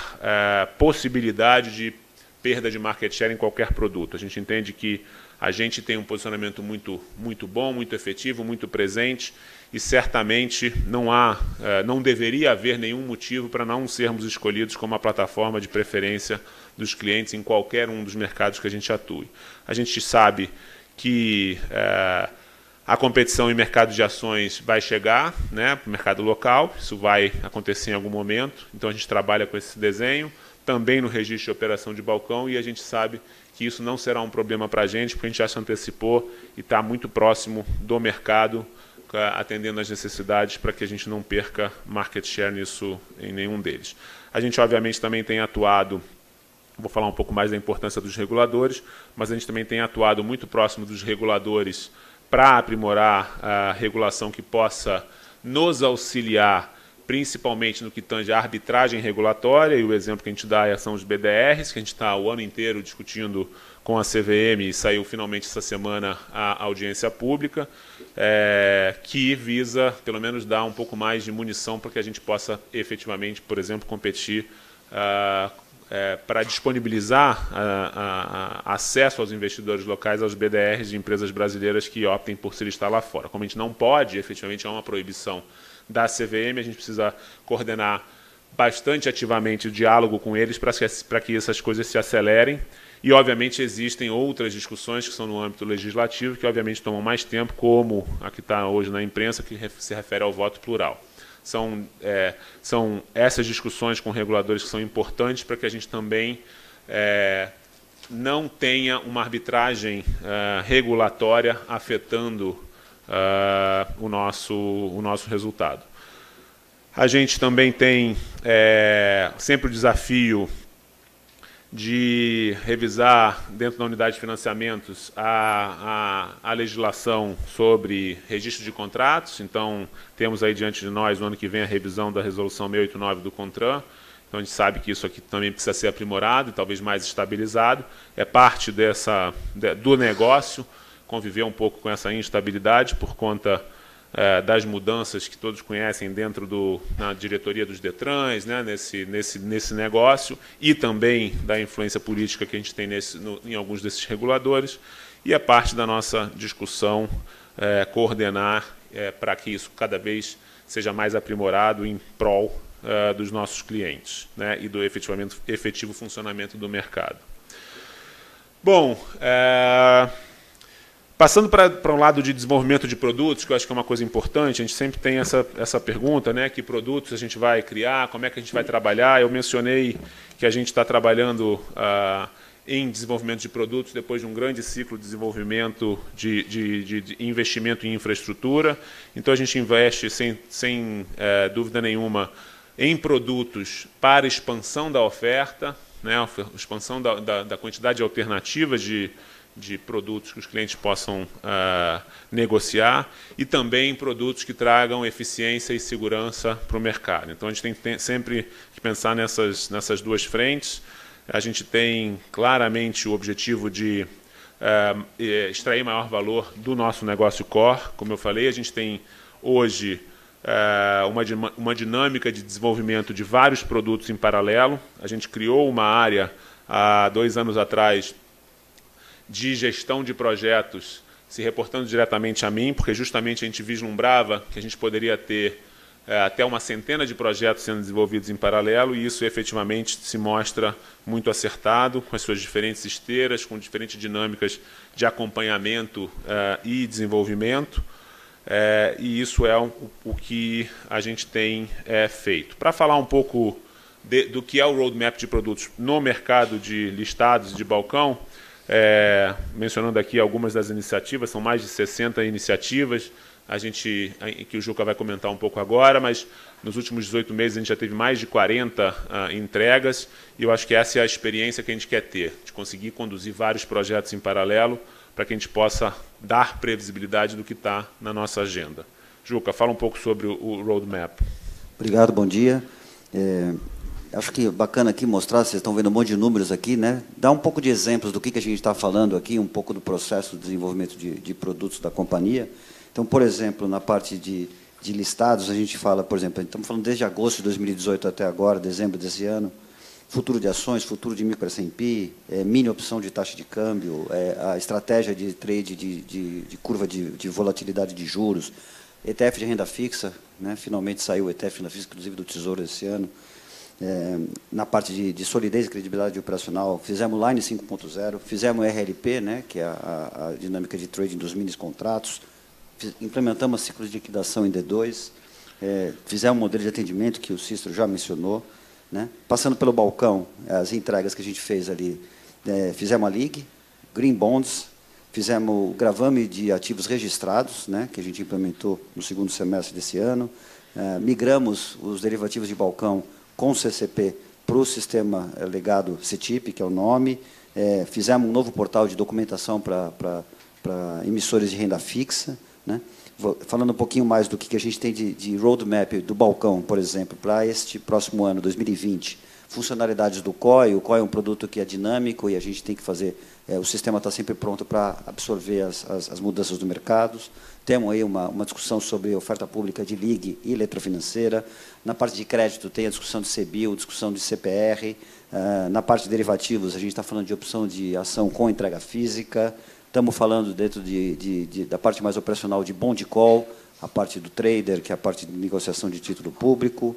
possibilidade de perda de market share em qualquer produto. A gente entende que a gente tem um posicionamento muito bom, muito efetivo, muito presente, e certamente não deveria haver nenhum motivo para não sermos escolhidos como a plataforma de preferência dos clientes em qualquer um dos mercados que a gente atue. A gente sabe que a competição em mercado de ações vai chegar, né, para o mercado local, isso vai acontecer em algum momento, então a gente trabalha com esse desenho, também no registro de operação de balcão, e a gente sabe que isso não será um problema para a gente, porque a gente já se antecipou e está muito próximo do mercado, atendendo às necessidades para que a gente não perca market share nisso em nenhum deles. A gente, obviamente, também tem atuado, vou falar um pouco mais da importância dos reguladores, mas a gente também tem atuado muito próximo dos reguladores para aprimorar a regulação que possa nos auxiliar principalmente no que tange a arbitragem regulatória, e o exemplo que a gente dá são os BDRs, que a gente está o ano inteiro discutindo com a CVM, e saiu finalmente essa semana a audiência pública, que visa, pelo menos, dar um pouco mais de munição para que a gente possa efetivamente, por exemplo, competir para disponibilizar acesso aos investidores locais aos BDRs de empresas brasileiras que optem por se listar lá fora. Como a gente não pode, efetivamente, há uma proibição da CVM, a gente precisa coordenar bastante ativamente o diálogo com eles para que essas coisas se acelerem. E, obviamente, existem outras discussões que são no âmbito legislativo, que, obviamente, tomam mais tempo, como a que está hoje na imprensa, que se refere ao voto plural. São essas discussões com reguladores que são importantes para que a gente também não tenha uma arbitragem regulatória afetando o nosso resultado. A gente também tem sempre o desafio de revisar, dentro da unidade de financiamentos, a legislação sobre registro de contratos. Então, temos aí diante de nós, no ano que vem, a revisão da resolução 689 do CONTRAN. Então, a gente sabe que isso aqui também precisa ser aprimorado e talvez mais estabilizado. É parte do negócio, conviver um pouco com essa instabilidade por conta das mudanças que todos conhecem dentro na diretoria dos Detrans, né, nesse negócio, e também da influência política que a gente tem em alguns desses reguladores, e é parte da nossa discussão coordenar para que isso cada vez seja mais aprimorado em prol dos nossos clientes, né, e do efetivo funcionamento do mercado. Bom, passando para um lado de desenvolvimento de produtos, que eu acho que é uma coisa importante, a gente sempre tem essa pergunta, né, que produtos a gente vai criar, como é que a gente vai trabalhar. Eu mencionei que a gente está trabalhando em desenvolvimento de produtos depois de um grande ciclo de desenvolvimento de investimento em infraestrutura. Então, a gente investe, sem dúvida nenhuma, em produtos para expansão da oferta, né, expansão da quantidade de alternativas de produtos que os clientes possam negociar, e também produtos que tragam eficiência e segurança para o mercado. Então, a gente tem sempre que pensar nessas duas frentes. A gente tem claramente o objetivo de extrair maior valor do nosso negócio core. Como eu falei, a gente tem hoje uma dinâmica de desenvolvimento de vários produtos em paralelo. A gente criou uma área há 2 anos atrás de gestão de projetos, se reportando diretamente a mim, porque justamente a gente vislumbrava que a gente poderia ter até uma centena de projetos sendo desenvolvidos em paralelo, e isso efetivamente se mostra muito acertado, com as suas diferentes esteiras, com diferentes dinâmicas de acompanhamento e desenvolvimento, e isso é o que a gente tem feito. Para falar um pouco do que é o roadmap de produtos no mercado de listados de balcão, mencionando aqui algumas das iniciativas, são mais de 60 iniciativas, que o Juca vai comentar um pouco agora, mas nos últimos 18 meses a gente já teve mais de 40 entregas, e eu acho que essa é a experiência que a gente quer ter, de conseguir conduzir vários projetos em paralelo, para que a gente possa dar previsibilidade do que está na nossa agenda. Juca, fala um pouco sobre o roadmap. Obrigado, bom dia. Acho que é bacana aqui mostrar, vocês estão vendo um monte de números aqui, né? Dá um pouco de exemplos do que a gente está falando aqui, um pouco do processo de desenvolvimento de produtos da companhia. Então, por exemplo, na parte de listados, a gente fala, por exemplo, estamos falando desde agosto de 2018 até agora, dezembro desse ano, futuro de ações, futuro de micro S&P, mini opção de taxa de câmbio, a estratégia de trade de curva de volatilidade de juros, ETF de renda fixa, né? Finalmente saiu o ETF de renda fixa, inclusive do Tesouro esse ano. Na parte de solidez e credibilidade operacional, fizemos Line 5.0, fizemos RLP, né, que é a dinâmica de trading dos mini contratos, implementamos ciclos de liquidação em D2, fizemos um modelo de atendimento que o Cícero já mencionou, né, passando pelo balcão, as entregas que a gente fez ali, fizemos a League, Green Bonds, fizemos o gravame de ativos registrados, né, que a gente implementou no segundo semestre desse ano, migramos os derivativos de balcão com o CCP para o sistema legado CETIP, que é o nome, fizemos um novo portal de documentação para emissores de renda fixa, né? falando um pouquinho mais do que a gente tem de roadmap do balcão, por exemplo, para este próximo ano, 2020, funcionalidades do COI. O COI é um produto que é dinâmico e a gente tem que fazer, o sistema está sempre pronto para absorver as mudanças do mercado. Temos aí uma discussão sobre oferta pública de ligue e letra financeira. Na parte de crédito tem a discussão de CBIL, discussão de CPR. Na parte de derivativos, a gente está falando de opção de ação com entrega física. Estamos falando dentro da parte mais operacional de bond call, a parte do trader, que é a parte de negociação de título público.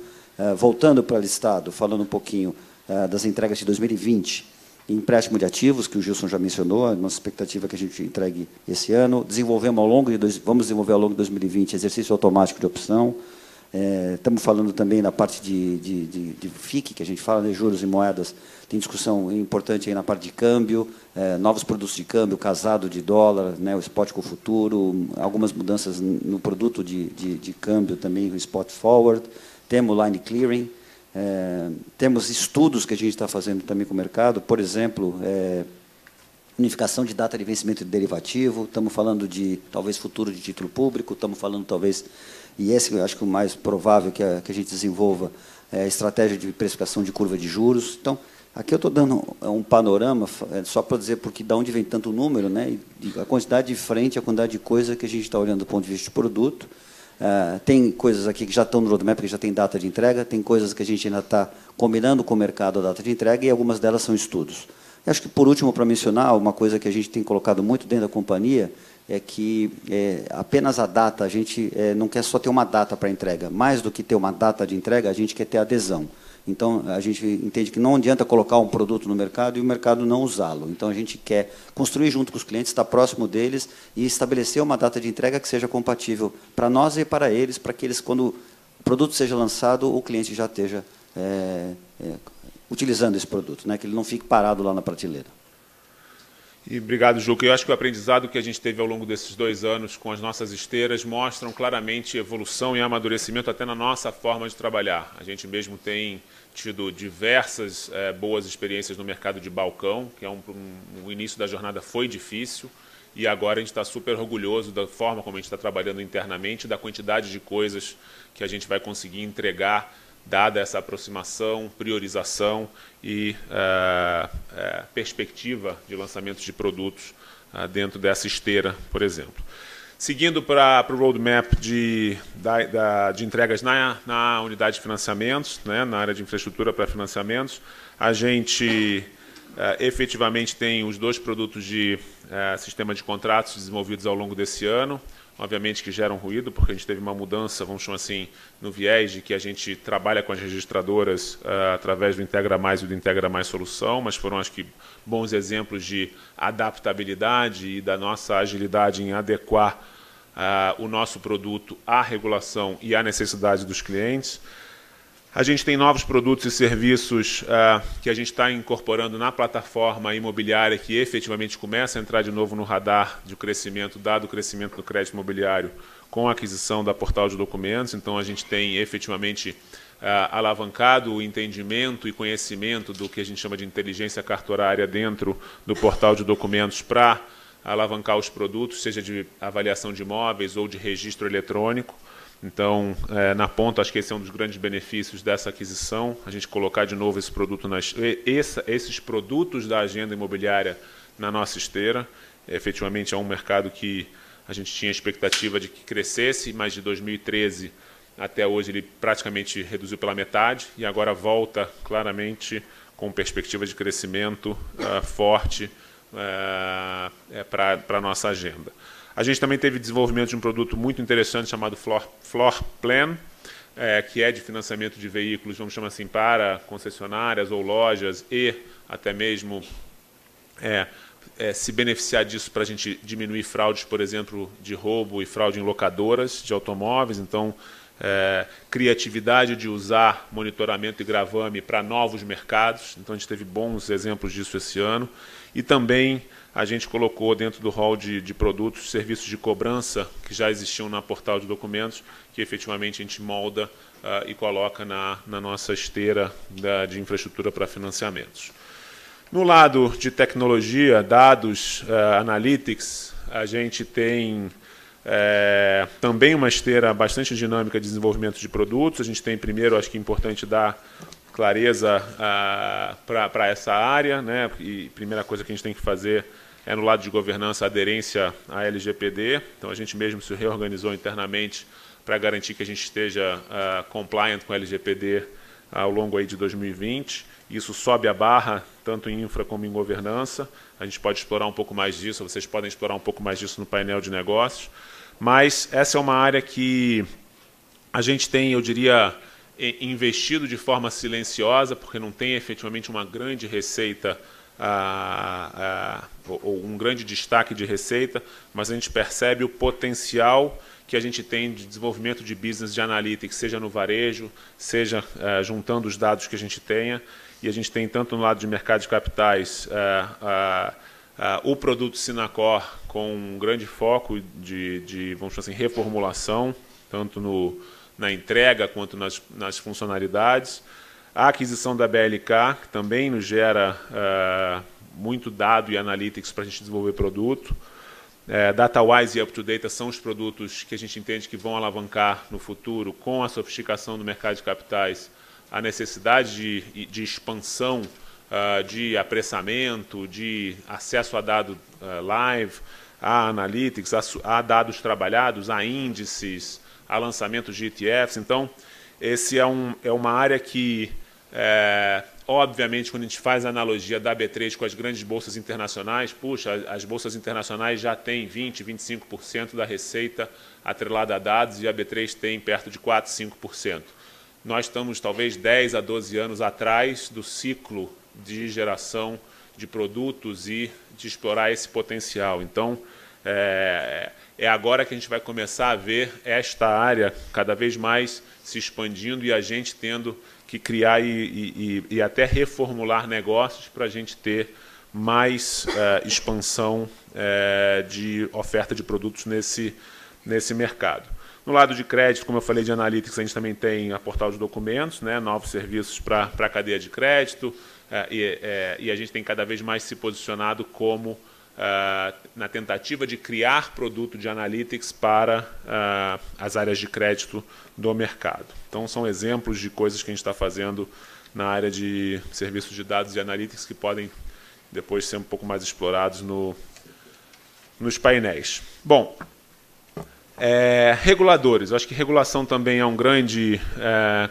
Voltando para o listado, falando um pouquinho das entregas de 2020, empréstimo de ativos, que o Gilson já mencionou, a nossa expectativa é que a gente entregue esse ano. Vamos desenvolver ao longo de 2020 exercício automático de opção. Estamos falando também na parte de FIC, que a gente fala de juros e moedas. Tem discussão importante aí na parte de câmbio, novos produtos de câmbio, casado de dólar, né, o spot com o futuro, algumas mudanças no produto de câmbio também, o spot forward. Temos line clearing, temos estudos que a gente está fazendo também com o mercado, por exemplo, unificação de data de vencimento de derivativo, estamos falando de, talvez, futuro de título público, estamos falando, talvez, e esse eu acho que o mais provável que a gente desenvolva é a estratégia de precificação de curva de juros. Então, aqui eu estou dando um panorama, só para dizer porque de onde vem tanto número, né, e a quantidade de frente, a quantidade de coisa que a gente está olhando do ponto de vista de produto. Tem coisas aqui que já estão no roadmap, que já tem data de entrega, tem coisas que a gente ainda está combinando com o mercado a data de entrega, e algumas delas são estudos. Eu acho que, por último, para mencionar, uma coisa que a gente tem colocado muito dentro da companhia é que apenas a data, a gente não quer só ter uma data para entrega. Mais do que ter uma data de entrega, a gente quer ter adesão. Então, a gente entende que não adianta colocar um produto no mercado e o mercado não usá-lo. Então, a gente quer construir junto com os clientes, estar próximo deles e estabelecer uma data de entrega que seja compatível para nós e para eles, para que eles, quando o produto seja lançado, o cliente já esteja utilizando esse produto, né? Que ele não fique parado lá na prateleira. E obrigado, Juca. Eu acho que o aprendizado que a gente teve ao longo desses 2 anos com as nossas esteiras mostram claramente evolução e amadurecimento até na nossa forma de trabalhar. A gente mesmo tem tido diversas boas experiências no mercado de balcão, que o início da jornada foi difícil, e agora a gente está super orgulhoso da forma como a gente está trabalhando internamente, da quantidade de coisas que a gente vai conseguir entregar, dada essa aproximação, priorização e perspectiva de lançamentos de produtos dentro dessa esteira, por exemplo. Seguindo para o roadmap de entregas na unidade de financiamentos, né, na área de infraestrutura para financiamentos, a gente efetivamente tem os 2 produtos de sistema de contratos desenvolvidos ao longo desse ano, obviamente que geram ruído, porque a gente teve uma mudança, vamos chamar assim, no viés de que a gente trabalha com as registradoras através do Integra Mais e do Integra Mais Solução, mas foram, acho que, bons exemplos de adaptabilidade e da nossa agilidade em adequar o nosso produto à regulação e à necessidade dos clientes. A gente tem novos produtos e serviços que a gente está incorporando na plataforma imobiliária, que efetivamente começa a entrar de novo no radar de crescimento, dado o crescimento do crédito imobiliário com a aquisição da Portal de Documentos. Então, a gente tem efetivamente alavancado o entendimento e conhecimento do que a gente chama de inteligência cartorária dentro do Portal de Documentos para alavancar os produtos, seja de avaliação de imóveis ou de registro eletrônico. Então, na ponta, acho que esse é um dos grandes benefícios dessa aquisição, a gente colocar de novo esse produto esses produtos da agenda imobiliária na nossa esteira. Efetivamente, é um mercado que a gente tinha expectativa de que crescesse, mas de 2013 até hoje ele praticamente reduziu pela metade e agora volta claramente com perspectiva de crescimento forte para a nossa agenda. A gente também teve desenvolvimento de um produto muito interessante chamado Floor Plan, que é de financiamento de veículos, vamos chamar assim, para concessionárias ou lojas e até mesmo se beneficiar disso para a gente diminuir fraudes, por exemplo, de roubo e fraude em locadoras de automóveis. Então, criatividade de usar monitoramento e gravame para novos mercados. Então, a gente teve bons exemplos disso esse ano. E também a gente colocou dentro do hall de produtos serviços de cobrança que já existiam na Portal de Documentos, que efetivamente a gente molda e coloca na nossa esteira de infraestrutura para financiamentos. No lado de tecnologia, dados, analytics, a gente tem Também uma esteira bastante dinâmica de desenvolvimento de produtos. A gente tem, primeiro, acho que é importante dar clareza para essa área, né? E a primeira coisa que a gente tem que fazer é, no lado de governança, a aderência à LGPD. Então, a gente mesmo se reorganizou internamente para garantir que a gente esteja compliant com a LGPD ao longo aí de 2020. Isso sobe a barra, tanto em infra como em governança. A gente pode explorar um pouco mais disso, vocês podem explorar um pouco mais disso no painel de negócios. Mas essa é uma área que a gente tem, eu diria, investido de forma silenciosa, porque não tem efetivamente uma grande receita, ou um grande destaque de receita, mas a gente percebe o potencial que a gente tem de desenvolvimento de business de analytics, seja no varejo, seja juntando os dados que a gente tenha. E a gente tem, tanto no lado de mercado de capitais, o produto Sinacor com um grande foco de vamos chamar assim, reformulação, tanto na entrega quanto nas funcionalidades. A aquisição da BLK, que também nos gera muito dado e analytics para a gente desenvolver produto. DataWise e UpToData são os produtos que a gente entende que vão alavancar no futuro, com a sofisticação do mercado de capitais, a necessidade de expansão, de apressamento, de acesso a dado live, a analytics, a dados trabalhados, a índices, a lançamento de ETFs. Então, esse é uma área que, obviamente, quando a gente faz a analogia da B3 com as grandes bolsas internacionais, puxa, as bolsas internacionais já têm 20%, 25% da receita atrelada a dados e a B3 tem perto de 4%, 5%. Nós estamos, talvez, 10 a 12 anos atrás do ciclo de geração de produtos e de explorar esse potencial. Então, é agora que a gente vai começar a ver esta área cada vez mais se expandindo e a gente tendo que criar e até reformular negócios para a gente ter mais expansão de oferta de produtos nesse mercado. No lado de crédito, como eu falei de analytics, a gente também tem a portal de documentos, né, novos serviços para a cadeia de crédito, e a gente tem cada vez mais se posicionado como na tentativa de criar produto de analytics para as áreas de crédito do mercado. Então, são exemplos de coisas que a gente está fazendo na área de serviços de dados e analytics que podem depois ser um pouco mais explorados nos painéis. Bom, reguladores. Eu acho que regulação também é um grande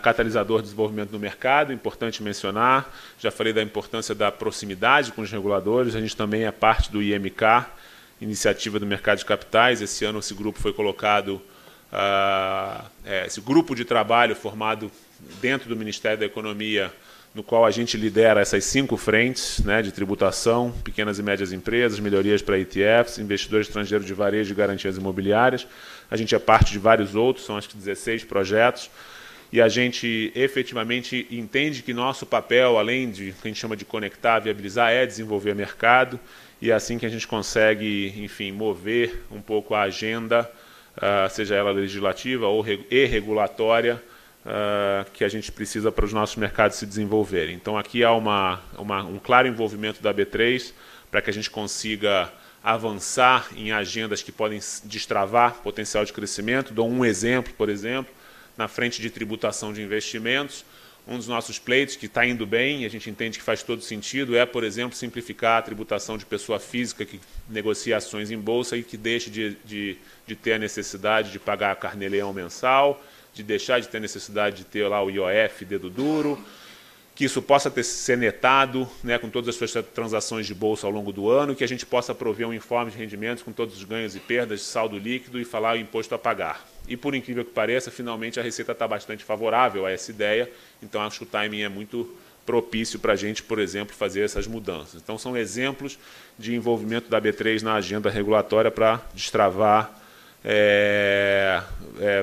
catalisador de desenvolvimento do mercado, importante mencionar. Já falei da importância da proximidade com os reguladores. A gente também é parte do IMK, Iniciativa do Mercado de Capitais. Esse ano esse grupo foi colocado, esse grupo de trabalho formado dentro do Ministério da Economia, no qual a gente lidera essas 5 frentes, né, de tributação, pequenas e médias empresas, melhorias para ETFs, investidores estrangeiros de varejo e garantias imobiliárias. A gente é parte de vários outros, são acho que 16 projetos, e a gente efetivamente entende que nosso papel, além de o que a gente chama de conectar, viabilizar, é desenvolver mercado, e é assim que a gente consegue, enfim, mover um pouco a agenda, seja ela legislativa e regulatória, que a gente precisa para os nossos mercados se desenvolverem. Então, aqui há um claro envolvimento da B3 para que a gente consiga avançar em agendas que podem destravar potencial de crescimento. Dou um exemplo, por exemplo, na frente de tributação de investimentos. Um dos nossos pleitos que está indo bem, e a gente entende que faz todo sentido, é, por exemplo, simplificar a tributação de pessoa física que negocia ações em bolsa e que deixe de ter a necessidade de pagar a carnê-leão mensal, de deixar de ter necessidade de ter lá o IOF, dedo duro, que isso possa ser netado, né, com todas as suas transações de bolsa ao longo do ano, que a gente possa prover um informe de rendimentos com todos os ganhos e perdas de saldo líquido e falar o imposto a pagar. E, por incrível que pareça, finalmente a Receita está bastante favorável a essa ideia, então acho que o timing é muito propício para a gente, por exemplo, fazer essas mudanças. Então, são exemplos de envolvimento da B3 na agenda regulatória para destravar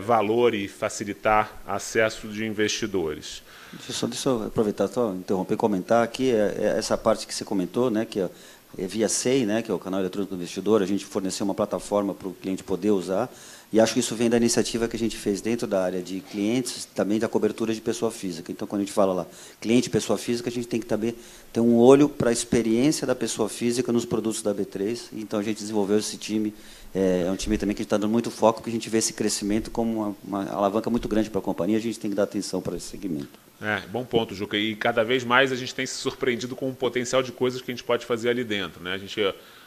valor e facilitar acesso de investidores. Deixa eu aproveitar, só interromper e comentar aqui essa parte que você comentou, né, que é via SEI, né, que é o canal eletrônico do investidor, a gente forneceu uma plataforma para o cliente poder usar, e acho que isso vem da iniciativa que a gente fez dentro da área de clientes, também da cobertura de pessoa física. Então, quando a gente fala lá, cliente pessoa física, a gente tem que também ter um olho para a experiência da pessoa física nos produtos da B3, então a gente desenvolveu esse time É um time também que está dando muito foco, que a gente vê esse crescimento como uma alavanca muito grande para a companhia, a gente tem que dar atenção para esse segmento. Bom ponto, Juca. E cada vez mais a gente tem se surpreendido com o potencial de coisas que a gente pode fazer ali dentro, né? A gente,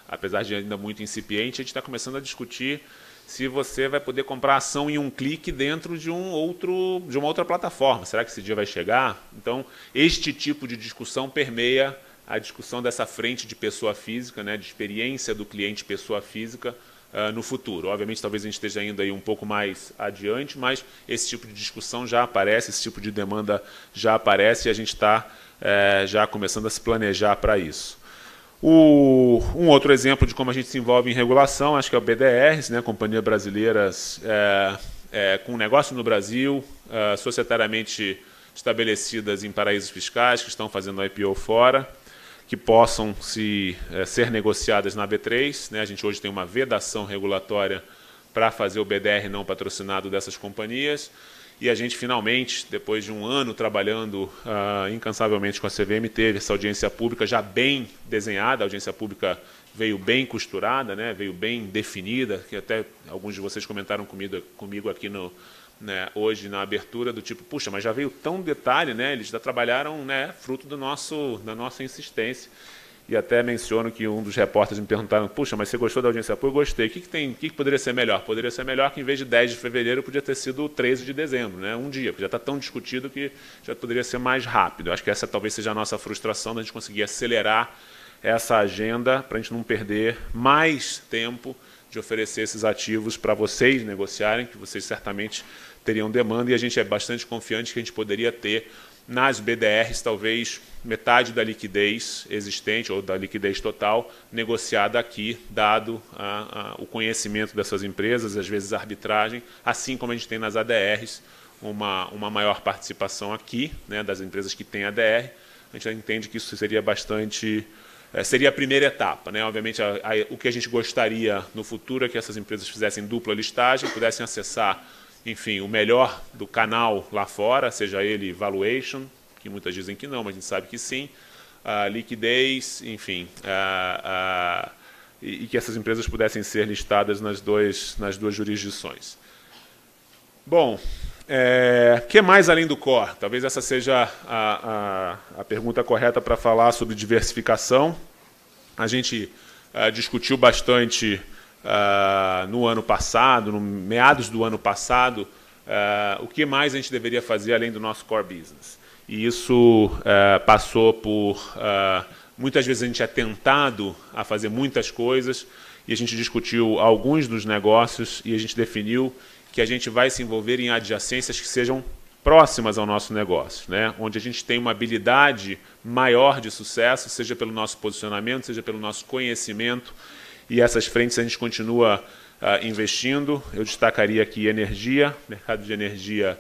apesar de ainda muito incipiente, a gente está começando a discutir se você vai poder comprar ação em um clique dentro de uma outra plataforma. Será que esse dia vai chegar? Então, este tipo de discussão permeia a discussão dessa frente de pessoa física, né, de experiência do cliente pessoa física no futuro. Obviamente, talvez a gente esteja indo aí um pouco mais adiante, mas esse tipo de discussão já aparece, esse tipo de demanda já aparece e a gente está já começando a se planejar para isso. Um outro exemplo de como a gente se envolve em regulação, acho que é o BDRs, né, Companhias Brasileiras com negócio no Brasil, societariamente estabelecidas em paraísos fiscais, que estão fazendo IPO fora, que possam ser negociadas na B3. Né? A gente hoje tem uma vedação regulatória para fazer o BDR não patrocinado dessas companhias. E a gente finalmente, depois de um ano trabalhando incansavelmente com a CVM, teve essa audiência pública já bem desenhada, a audiência pública veio bem costurada, né, veio bem definida, que até alguns de vocês comentaram comigo aqui hoje na abertura, do tipo, puxa, mas já veio tão detalhe, né, eles já trabalharam, né, fruto da nossa insistência. E até menciono que um dos repórteres me perguntaram, puxa, mas você gostou da audiência pública? Eu gostei. O que poderia ser melhor? Poderia ser melhor que, em vez de 10 de fevereiro, podia ter sido 13 de dezembro, né? Um dia, porque já está tão discutido que já poderia ser mais rápido. Eu acho que essa talvez seja a nossa frustração, da gente conseguir acelerar essa agenda para a gente não perder mais tempo de oferecer esses ativos para vocês negociarem, que vocês certamente teriam demanda, e a gente é bastante confiante que a gente poderia ter nas BDRs, talvez metade da liquidez existente, ou da liquidez total, negociada aqui, dado o conhecimento dessas empresas, às vezes a arbitragem, assim como a gente tem nas ADRs, uma maior participação aqui, né, das empresas que têm ADR. A gente entende que isso seria bastante... seria a primeira etapa, né? Obviamente, o que a gente gostaria no futuro é que essas empresas fizessem dupla listagem, pudessem acessar, enfim, o melhor do canal lá fora, seja ele valuation, que muitas dizem que não, mas a gente sabe que sim, liquidez, enfim, e que essas empresas pudessem ser listadas nas duas jurisdições. Bom, que mais além do core? Talvez essa seja a pergunta correta para falar sobre diversificação. A gente discutiu bastante no ano passado, no meados do ano passado, o que mais a gente deveria fazer além do nosso core business. E isso passou por... muitas vezes a gente é tentado a fazer muitas coisas, e a gente discutiu alguns dos negócios, e a gente definiu que a gente vai se envolver em adjacências que sejam próximas ao nosso negócio, né? Onde a gente tem uma habilidade maior de sucesso, seja pelo nosso posicionamento, seja pelo nosso conhecimento, e essas frentes a gente continua investindo. Eu destacaria aqui energia. O mercado de energia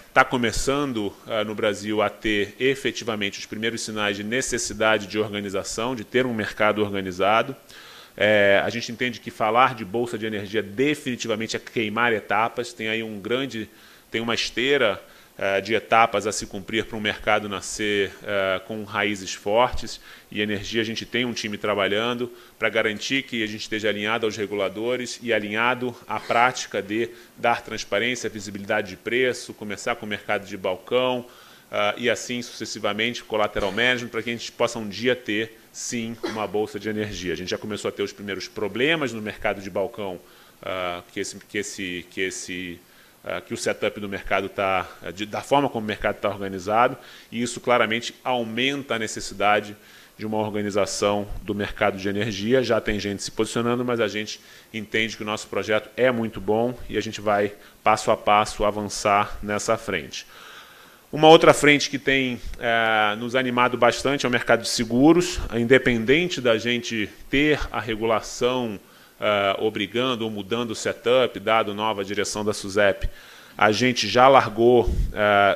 está começando no Brasil a ter efetivamente os primeiros sinais de necessidade de organização, de ter um mercado organizado. A gente entende que falar de bolsa de energia definitivamente é queimar etapas. Tem aí tem uma esteira de etapas a se cumprir para um mercado nascer com raízes fortes, e energia a gente tem um time trabalhando para garantir que a gente esteja alinhado aos reguladores e alinhado à prática de dar transparência, visibilidade de preço, começar com o mercado de balcão e assim sucessivamente, collateral management, para que a gente possa um dia ter, sim, uma bolsa de energia. A gente já começou a ter os primeiros problemas no mercado de balcão, que o setup do mercado está, da forma como o mercado está organizado, e isso claramente aumenta a necessidade de uma organização do mercado de energia. Já tem gente se posicionando, mas a gente entende que o nosso projeto é muito bom e a gente vai, passo a passo, avançar nessa frente. Uma outra frente que tem nos animado bastante é o mercado de seguros. Independente da gente ter a regulação obrigando ou mudando o setup, dado nova direção da SUSEP, a gente já largou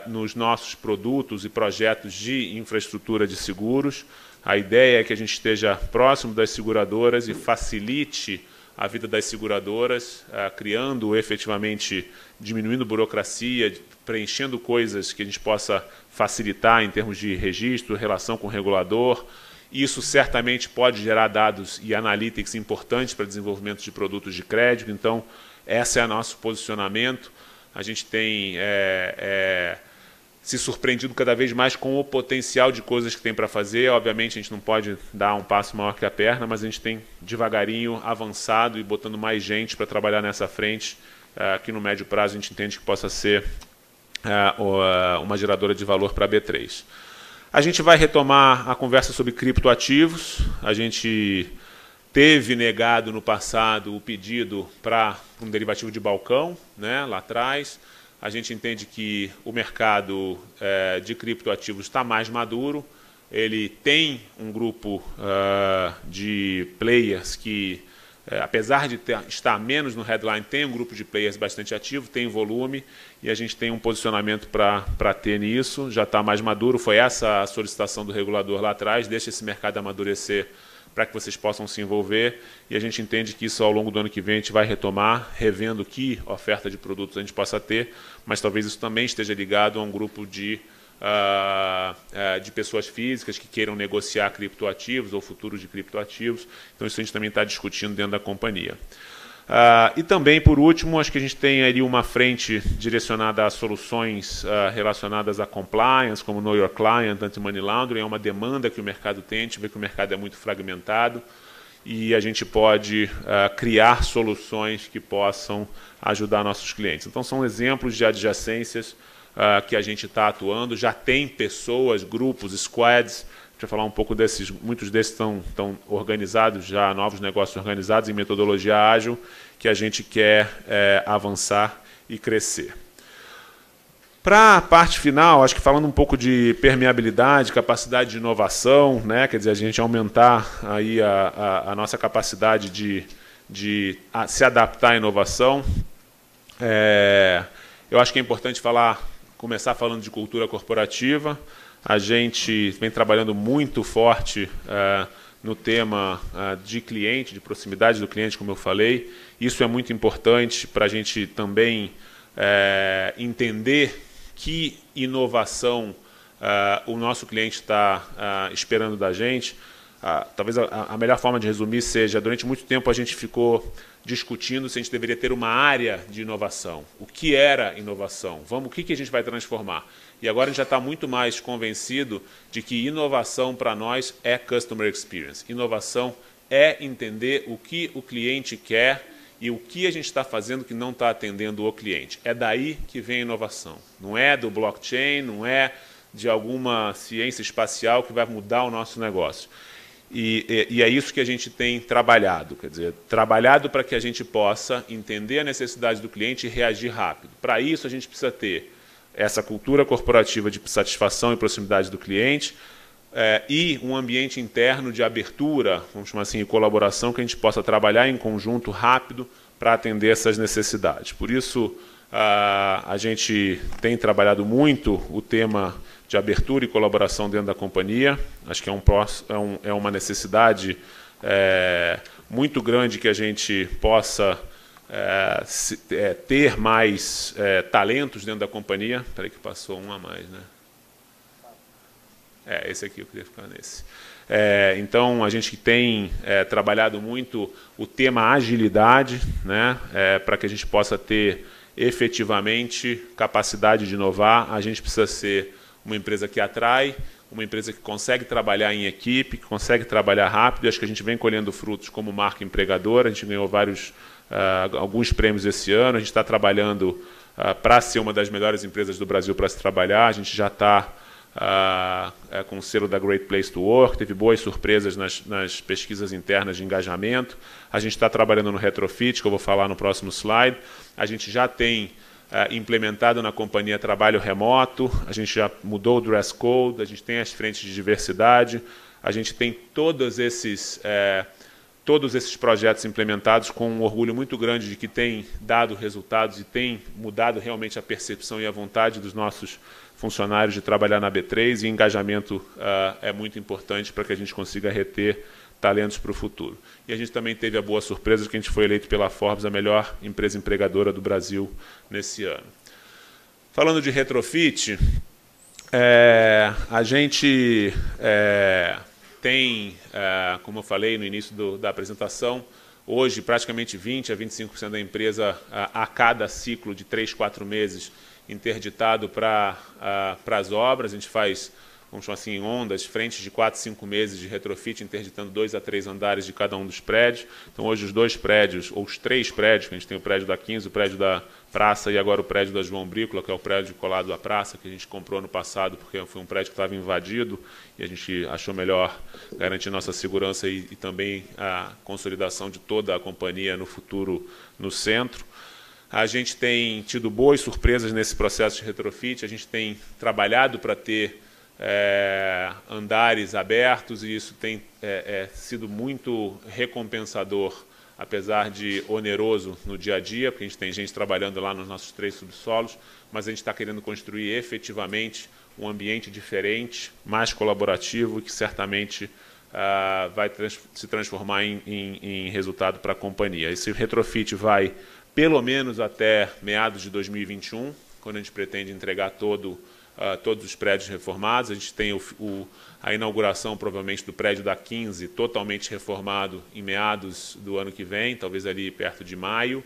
nos nossos produtos e projetos de infraestrutura de seguros. A ideia é que a gente esteja próximo das seguradoras e facilite a vida das seguradoras, criando efetivamente, diminuindo burocracia, preenchendo coisas que a gente possa facilitar em termos de registro, relação com o regulador, Isso certamente pode gerar dados e analytics importantes para desenvolvimento de produtos de crédito. Então, esse é o nosso posicionamento. A gente tem se surpreendido cada vez mais com o potencial de coisas que tem para fazer. Obviamente, a gente não pode dar um passo maior que a perna, mas a gente tem devagarinho avançado e botando mais gente para trabalhar nessa frente, que no médio prazo a gente entende que possa ser uma geradora de valor para a B3. A gente vai retomar a conversa sobre criptoativos. A gente teve negado no passado o pedido para um derivativo de balcão, né, lá atrás. A gente entende que o mercado de criptoativos está mais maduro. Ele tem um grupo de players que, apesar de estar menos no headline, tem um grupo de players bastante ativo, tem volume, e a gente tem um posicionamento para ter nisso. Já está mais maduro, foi essa a solicitação do regulador lá atrás, deixa esse mercado amadurecer para que vocês possam se envolver, e a gente entende que isso ao longo do ano que vem a gente vai retomar, revendo que oferta de produtos a gente possa ter, mas talvez isso também esteja ligado a um grupo de pessoas físicas que queiram negociar criptoativos ou futuros de criptoativos. Então isso a gente também está discutindo dentro da companhia. E também, por último, acho que a gente tem ali uma frente direcionada a soluções relacionadas a compliance, como Know Your Client, Anti-Money Laundering. É uma demanda que o mercado tem, a gente vê que o mercado é muito fragmentado e a gente pode criar soluções que possam ajudar nossos clientes. Então, são exemplos de adjacências que a gente está atuando. Já tem pessoas, grupos, squads. Para falar um pouco desses, muitos desses estão organizados já, novos negócios organizados em metodologia ágil, que a gente quer avançar e crescer. Para a parte final, acho que falando um pouco de permeabilidade, capacidade de inovação, né, quer dizer, a gente aumentar aí a nossa capacidade de se adaptar à inovação. Eu acho que é importante começar falando de cultura corporativa. A gente vem trabalhando muito forte no tema de cliente, de proximidade do cliente, como eu falei. Isso é muito importante para a gente também entender que inovação o nosso cliente está esperando da gente. Talvez a melhor forma de resumir seja, durante muito tempo a gente ficou discutindo se a gente deveria ter uma área de inovação. O que era inovação? O que a gente vai transformar? E agora a gente já está muito mais convencido de que inovação para nós é Customer Experience. Inovação é entender o que o cliente quer e o que a gente está fazendo que não está atendendo o cliente. É daí que vem a inovação. Não é do blockchain, não é de alguma ciência espacial que vai mudar o nosso negócio. E é isso que a gente tem trabalhado, quer dizer, trabalhado para que a gente possa entender a necessidade do cliente e reagir rápido. Para isso, a gente precisa ter essa cultura corporativa de satisfação e proximidade do cliente e um ambiente interno de abertura, vamos chamar assim, de colaboração, que a gente possa trabalhar em conjunto rápido para atender essas necessidades. Por isso, a gente tem trabalhado muito o tema de abertura e colaboração dentro da companhia. Acho que é uma necessidade muito grande que a gente possa ter mais talentos dentro da companhia. Espera aí que passou um a mais, né? Esse aqui eu queria ficar nesse. Então, a gente tem trabalhado muito o tema agilidade, né, para que a gente possa ter efetivamente capacidade de inovar. A gente precisa ser uma empresa que atrai, uma empresa que consegue trabalhar em equipe, que consegue trabalhar rápido. E acho que a gente vem colhendo frutos como marca empregadora. A gente ganhou alguns prêmios esse ano. A gente está trabalhando para ser uma das melhores empresas do Brasil para se trabalhar. A gente já está com o selo da Great Place to Work, teve boas surpresas nas pesquisas internas de engajamento. A gente está trabalhando no retrofit, que eu vou falar no próximo slide. A gente já tem implementado na companhia trabalho remoto, a gente já mudou o dress code, a gente tem as frentes de diversidade, a gente tem todos esses projetos implementados com um orgulho muito grande de que tem dado resultados e tem mudado realmente a percepção e a vontade dos nossos funcionários de trabalhar na B3, e engajamento é muito importante para que a gente consiga reter talentos para o futuro. E a gente também teve a boa surpresa que a gente foi eleito pela Forbes a melhor empresa empregadora do Brasil nesse ano. Falando de retrofit, a gente tem, como eu falei no início da apresentação, hoje praticamente 20% a 25% da empresa a cada ciclo de 3, 4 meses interditado para as obras. A gente faz, vamos chamar assim, ondas, frentes de 4, 5 meses de retrofit, interditando 2 a 3 andares de cada um dos prédios. Então, hoje, os 2 prédios, ou os 3 prédios, que a gente tem o prédio da 15, o prédio da Praça e agora o prédio da João Brícola, que é o prédio colado à Praça, que a gente comprou no passado, porque foi um prédio que estava invadido e a gente achou melhor garantir nossa segurança e também a consolidação de toda a companhia no futuro no centro. A gente tem tido boas surpresas nesse processo de retrofit, a gente tem trabalhado para ter andares abertos e isso tem sido muito recompensador, apesar de oneroso no dia a dia, porque a gente tem gente trabalhando lá nos nossos 3 subsolos, mas a gente está querendo construir efetivamente um ambiente diferente, mais colaborativo, que certamente vai se transformar em resultado para a companhia. Esse retrofit vai pelo menos até meados de 2021, quando a gente pretende entregar todos os prédios reformados. A gente tem a inauguração, provavelmente, do prédio da 15, totalmente reformado em meados do ano que vem, talvez ali perto de maio.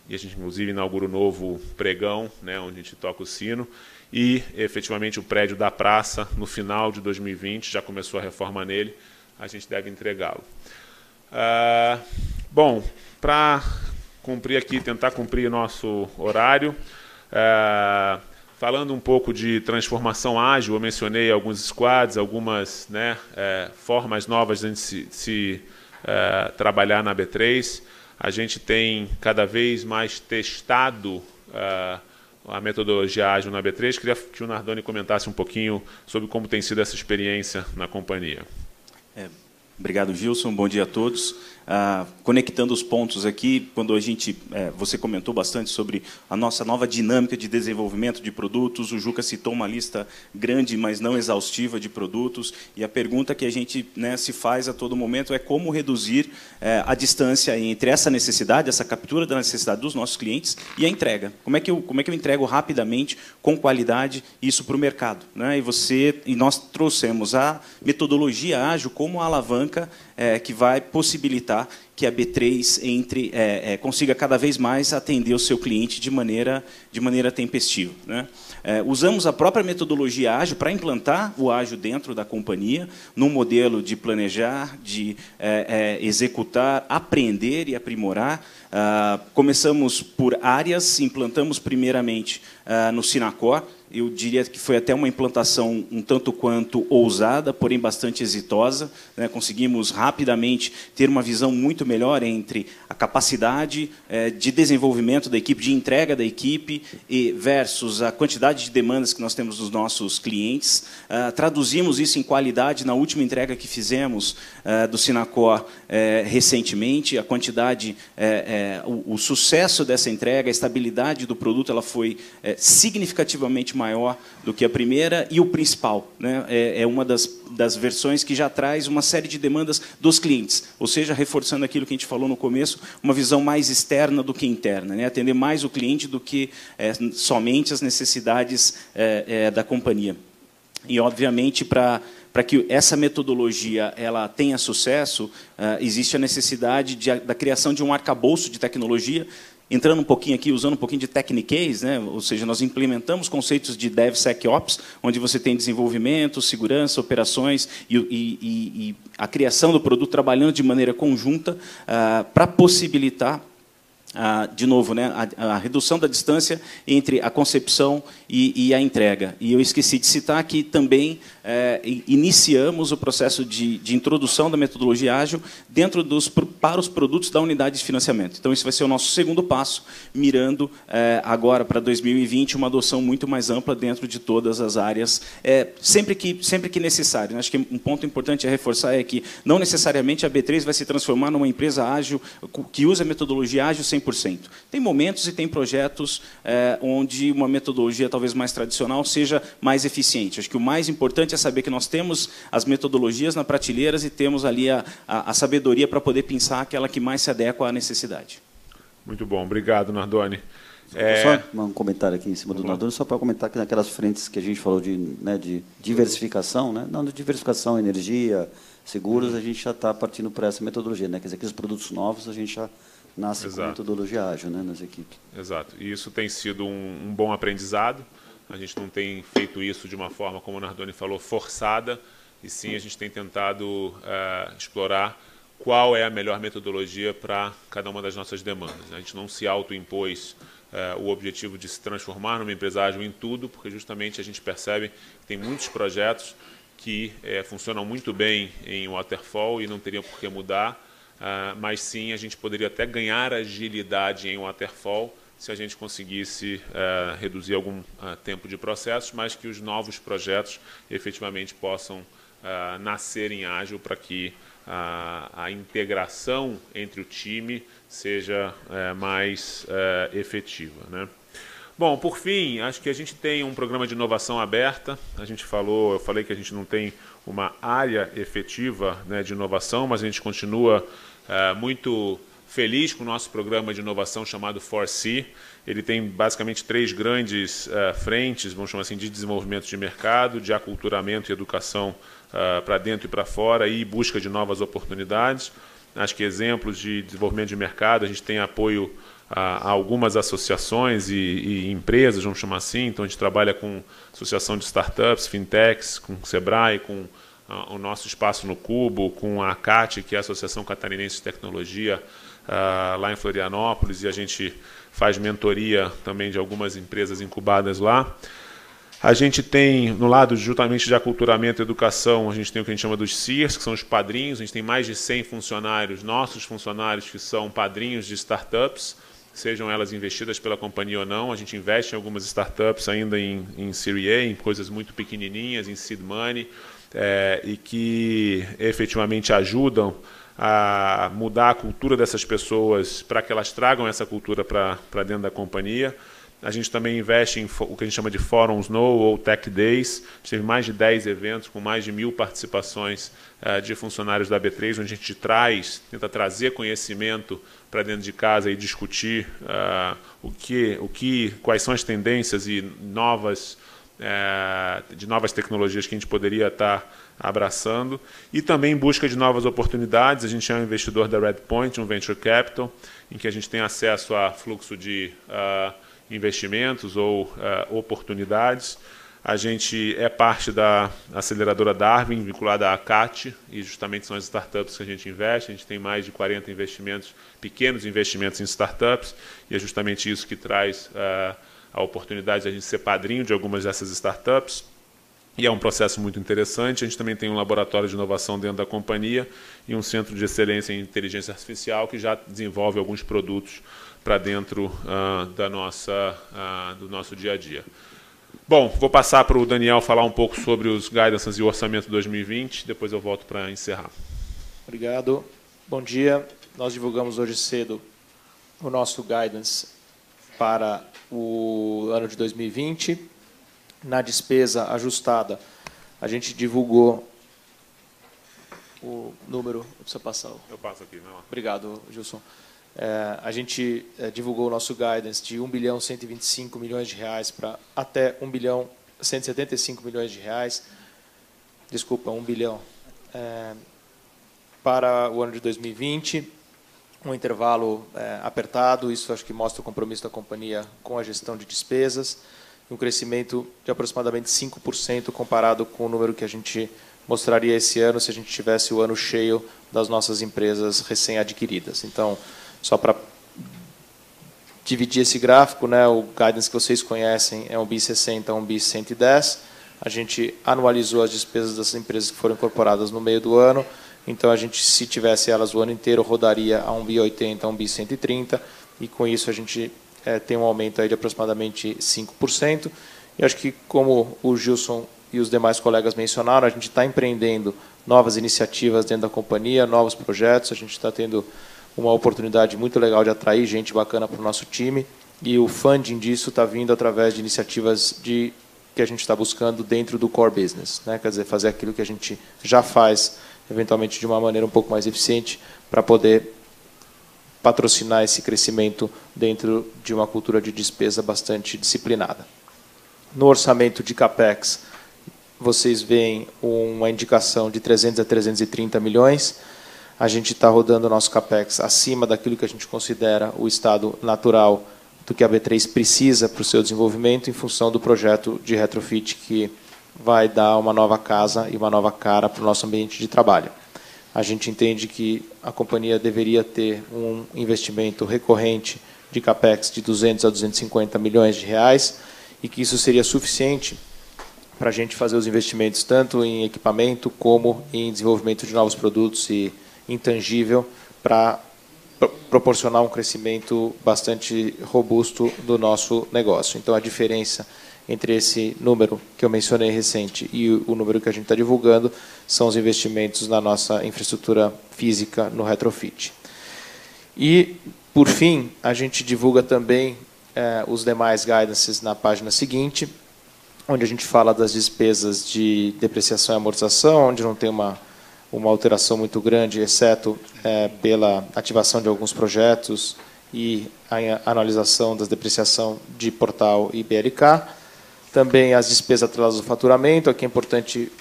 E a gente, inclusive, inaugura o novo pregão, né, onde a gente toca o sino. E, efetivamente, o prédio da Praça, no final de 2020, já começou a reforma nele, a gente deve entregá-lo. Bom, para tentar cumprir nosso horário, falando um pouco de transformação ágil, eu mencionei alguns squads, algumas formas novas de a gente se trabalhar na B3. A gente tem cada vez mais testado a metodologia ágil na B3. Queria que o Nardoni comentasse um pouquinho sobre como tem sido essa experiência na companhia. Obrigado, Gilson. Bom dia a todos. Conectando os pontos aqui, quando você comentou bastante sobre a nossa nova dinâmica de desenvolvimento de produtos, o Juca citou uma lista grande, mas não exaustiva de produtos, e a pergunta que a gente se faz a todo momento é como reduzir a distância entre essa necessidade, essa captura da necessidade dos nossos clientes e a entrega. Como é que eu entrego rapidamente, com qualidade, isso para o mercado, né? E nós trouxemos a metodologia ágil como a alavanca que vai possibilitar que a B3 consiga cada vez mais atender o seu cliente de maneira tempestiva, né? Usamos a própria metodologia ágil para implantar o ágil dentro da companhia, num modelo de planejar, de executar, aprender e aprimorar. Começamos por áreas, implantamos primeiramente no Sinacor. Eu diria que foi até uma implantação um tanto quanto ousada, porém bastante exitosa, né? Conseguimos rapidamente ter uma visão muito melhor entre a capacidade de desenvolvimento da equipe, de entrega da equipe, versus a quantidade de demandas que nós temos dos nossos clientes. Traduzimos isso em qualidade na última entrega que fizemos do Sinacor recentemente. A quantidade, o sucesso dessa entrega, a estabilidade do produto, ela foi significativamente maior do que a primeira, e o principal, né, é uma das versões que já traz uma série de demandas dos clientes, ou seja, reforçando aquilo que a gente falou no começo, uma visão mais externa do que interna, né, atender mais o cliente do que somente as necessidades da companhia. E, obviamente, para que essa metodologia ela tenha sucesso, existe a necessidade da criação de um arcabouço de tecnologia. Entrando um pouquinho aqui, usando um pouquinho de Techniques, né? Ou seja, nós implementamos conceitos de DevSecOps, onde você tem desenvolvimento, segurança, operações e a criação do produto trabalhando de maneira conjunta para possibilitar, de novo, né, a redução da distância entre a concepção e a entrega. E eu esqueci de citar que também iniciamos o processo de introdução da metodologia ágil para os produtos da unidade de financiamento. Então, esse vai ser o nosso segundo passo, mirando agora para 2020 uma adoção muito mais ampla dentro de todas as áreas, sempre que necessário. Acho que um ponto importante a reforçar é que não necessariamente a B3 vai se transformar numa empresa ágil que usa a metodologia ágil 100%. Tem momentos e tem projetos onde uma metodologia talvez mais tradicional seja mais eficiente. Acho que o mais importante é saber que nós temos as metodologias na prateleiras e temos ali a sabedoria para poder pensar aquela que mais se adequa à necessidade. Muito bom, obrigado, Nardoni. Só um comentário aqui em cima do Nardoni, só para comentar que naquelas frentes que a gente falou de diversificação, né? Não, de diversificação, energia, seguros, a gente já está partindo para essa metodologia, né? Quer dizer, que os produtos novos a gente já nasce com metodologia ágil, né, nas equipes. Exato. E isso tem sido um bom aprendizado. A gente não tem feito isso de uma forma, como o Nardoni falou, forçada, e sim a gente tem tentado explorar qual é a melhor metodologia para cada uma das nossas demandas. A gente não se autoimpôs o objetivo de se transformar numa empresa ágil em tudo, porque justamente a gente percebe que tem muitos projetos que funcionam muito bem em waterfall e não teriam por que mudar, mas sim a gente poderia até ganhar agilidade em waterfall se a gente conseguisse reduzir algum tempo de processos, mas que os novos projetos efetivamente possam nascer em ágil para que a integração entre o time seja mais efetiva, né? Bom, por fim, acho que a gente tem um programa de inovação aberta. Eu falei que a gente não tem uma área efetiva, né, de inovação, mas a gente continua muito feliz com o nosso programa de inovação chamado 4C. Ele tem basicamente 3 grandes frentes, vamos chamar assim, de desenvolvimento de mercado, de aculturamento e educação para dentro e para fora e busca de novas oportunidades. Acho que exemplos de desenvolvimento de mercado, a gente tem apoio a algumas associações e empresas, vamos chamar assim. Então, a gente trabalha com associação de startups, fintechs, com o Sebrae, com o nosso espaço no Cubo, com a ACAT, que é a Associação Catarinense de Tecnologia, lá em Florianópolis, e a gente faz mentoria também de algumas empresas incubadas lá. A gente tem, no lado justamente de aculturamento e educação, a gente tem o que a gente chama dos CIRs, que são os padrinhos. A gente tem mais de 100 funcionários, nossos funcionários, que são padrinhos de startups, sejam elas investidas pela companhia ou não. A gente investe em algumas startups ainda em Series A, em coisas muito pequenininhas, em seed money, e que efetivamente ajudam a mudar a cultura dessas pessoas para que elas tragam essa cultura para dentro da companhia. A gente também investe em o que a gente chama de Fóruns No ou Tech Days. A gente teve mais de 10 eventos com mais de 1.000 participações de funcionários da B3, onde a gente tenta trazer conhecimento para dentro de casa e discutir quais são as tendências e novas tecnologias que a gente poderia estar abraçando, e também em busca de novas oportunidades. A gente é um investidor da Redpoint, um Venture Capital, em que a gente tem acesso a fluxo de investimentos ou oportunidades. A gente é parte da aceleradora Darwin, vinculada à ACAT, e justamente são as startups que a gente investe. A gente tem mais de 40 investimentos, pequenos investimentos em startups, e é justamente isso que traz a oportunidade de a gente ser padrinho de algumas dessas startups. E é um processo muito interessante. A gente também tem um laboratório de inovação dentro da companhia e um centro de excelência em inteligência artificial que já desenvolve alguns produtos para dentro do nosso dia a dia. Bom, vou passar para o Daniel falar um pouco sobre os guidances e o orçamento 2020, depois eu volto para encerrar. Obrigado. Bom dia. Nós divulgamos hoje cedo o nosso guidance para o ano de 2020. Na despesa ajustada, a gente divulgou o número... Precisa passar. Eu passo aqui. Não. Obrigado, Gilson. A gente divulgou o nosso guidance de 1.125 bilhões de reais para até 1.175 bilhões de reais. Desculpa, 1 bilhão. Para o ano de 2020, um intervalo apertado. Isso acho que mostra o compromisso da companhia com a gestão de despesas. Um crescimento de aproximadamente 5% comparado com o número que a gente mostraria esse ano se a gente tivesse o ano cheio das nossas empresas recém-adquiridas. Então, só para dividir esse gráfico, né, o guidance que vocês conhecem é 1 bi 60 a 1 bi 110. A gente anualizou as despesas das empresas que foram incorporadas no meio do ano. Então, a gente, se tivesse elas o ano inteiro, rodaria a 1 bi 80 a 1 bi 130. E com isso a gente tem um aumento aí de aproximadamente 5%. E acho que, como o Gilson e os demais colegas mencionaram, a gente está empreendendo novas iniciativas dentro da companhia, novos projetos. A gente está tendo uma oportunidade muito legal de atrair gente bacana para o nosso time. E o funding disso está vindo através de iniciativas que a gente está buscando dentro do core business, né? Quer dizer, fazer aquilo que a gente já faz, eventualmente de uma maneira um pouco mais eficiente, para poder patrocinar esse crescimento dentro de uma cultura de despesa bastante disciplinada. No orçamento de CAPEX, vocês veem uma indicação de 300 a 330 milhões. A gente está rodando o nosso CAPEX acima daquilo que a gente considera o estado natural do que a B3 precisa para o seu desenvolvimento, em função do projeto de retrofit que vai dar uma nova casa e uma nova cara para o nosso ambiente de trabalho. A gente entende que a companhia deveria ter um investimento recorrente de CAPEX de 200 a 250 milhões de reais e que isso seria suficiente para a gente fazer os investimentos tanto em equipamento como em desenvolvimento de novos produtos e intangível para proporcionar um crescimento bastante robusto do nosso negócio. Então, a diferença entre esse número que eu mencionei recente e o número que a gente está divulgando são os investimentos na nossa infraestrutura física no retrofit. E, por fim, a gente divulga também os demais guidances na página seguinte, onde a gente fala das despesas de depreciação e amortização, onde não tem uma alteração muito grande, exceto pela ativação de alguns projetos e a analisação da depreciação de Portal e BLK. Também as despesas atreladas ao faturamento. Aqui é importante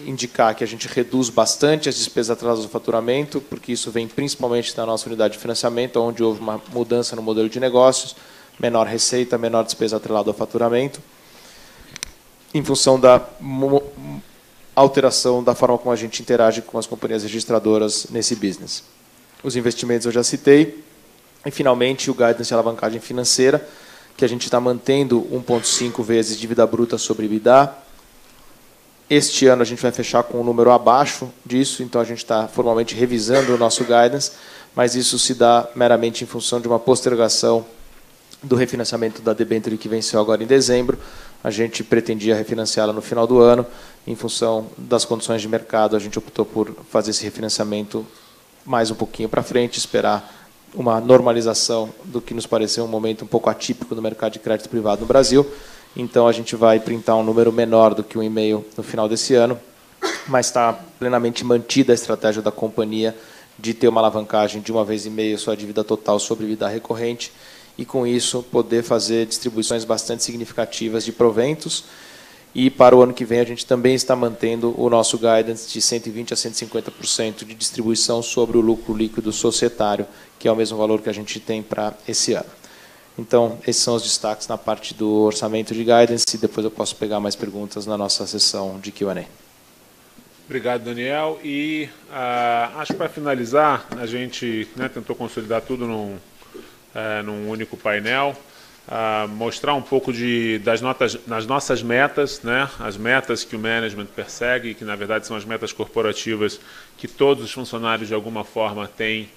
indicar que a gente reduz bastante as despesas atreladas ao faturamento, porque isso vem principalmente da nossa unidade de financiamento, onde houve uma mudança no modelo de negócios, menor receita, menor despesa atrelada ao faturamento, em função da alteração da forma como a gente interage com as companhias registradoras nesse business. Os investimentos eu já citei. E, finalmente, o guidance de alavancagem financeira, que a gente está mantendo 1,5 vezes dívida bruta sobre EBITDA. Este ano a gente vai fechar com um número abaixo disso, então a gente está formalmente revisando o nosso guidance, mas isso se dá meramente em função de uma postergação do refinanciamento da debênture que venceu agora em dezembro. A gente pretendia refinanciá-la no final do ano. Em função das condições de mercado, a gente optou por fazer esse refinanciamento mais um pouquinho para frente, esperar uma normalização do que nos pareceu um momento um pouco atípico no mercado de crédito privado no Brasil. Então, a gente vai printar um número menor do que 1,5 no final desse ano, mas está plenamente mantida a estratégia da companhia de ter uma alavancagem de 1,5 vezes sua dívida total sobre dívida recorrente e, com isso, poder fazer distribuições bastante significativas de proventos. E, para o ano que vem, a gente também está mantendo o nosso guidance de 120% a 150% de distribuição sobre o lucro líquido societário, que é o mesmo valor que a gente tem para esse ano. Então, esses são os destaques na parte do orçamento de guidance, e depois eu posso pegar mais perguntas na nossa sessão de Q&A. Obrigado, Daniel. E acho que, para finalizar, a gente tentou consolidar tudo num único painel, mostrar um pouco das nossas metas, as metas que o management persegue, que na verdade são as metas corporativas que todos os funcionários de alguma forma têm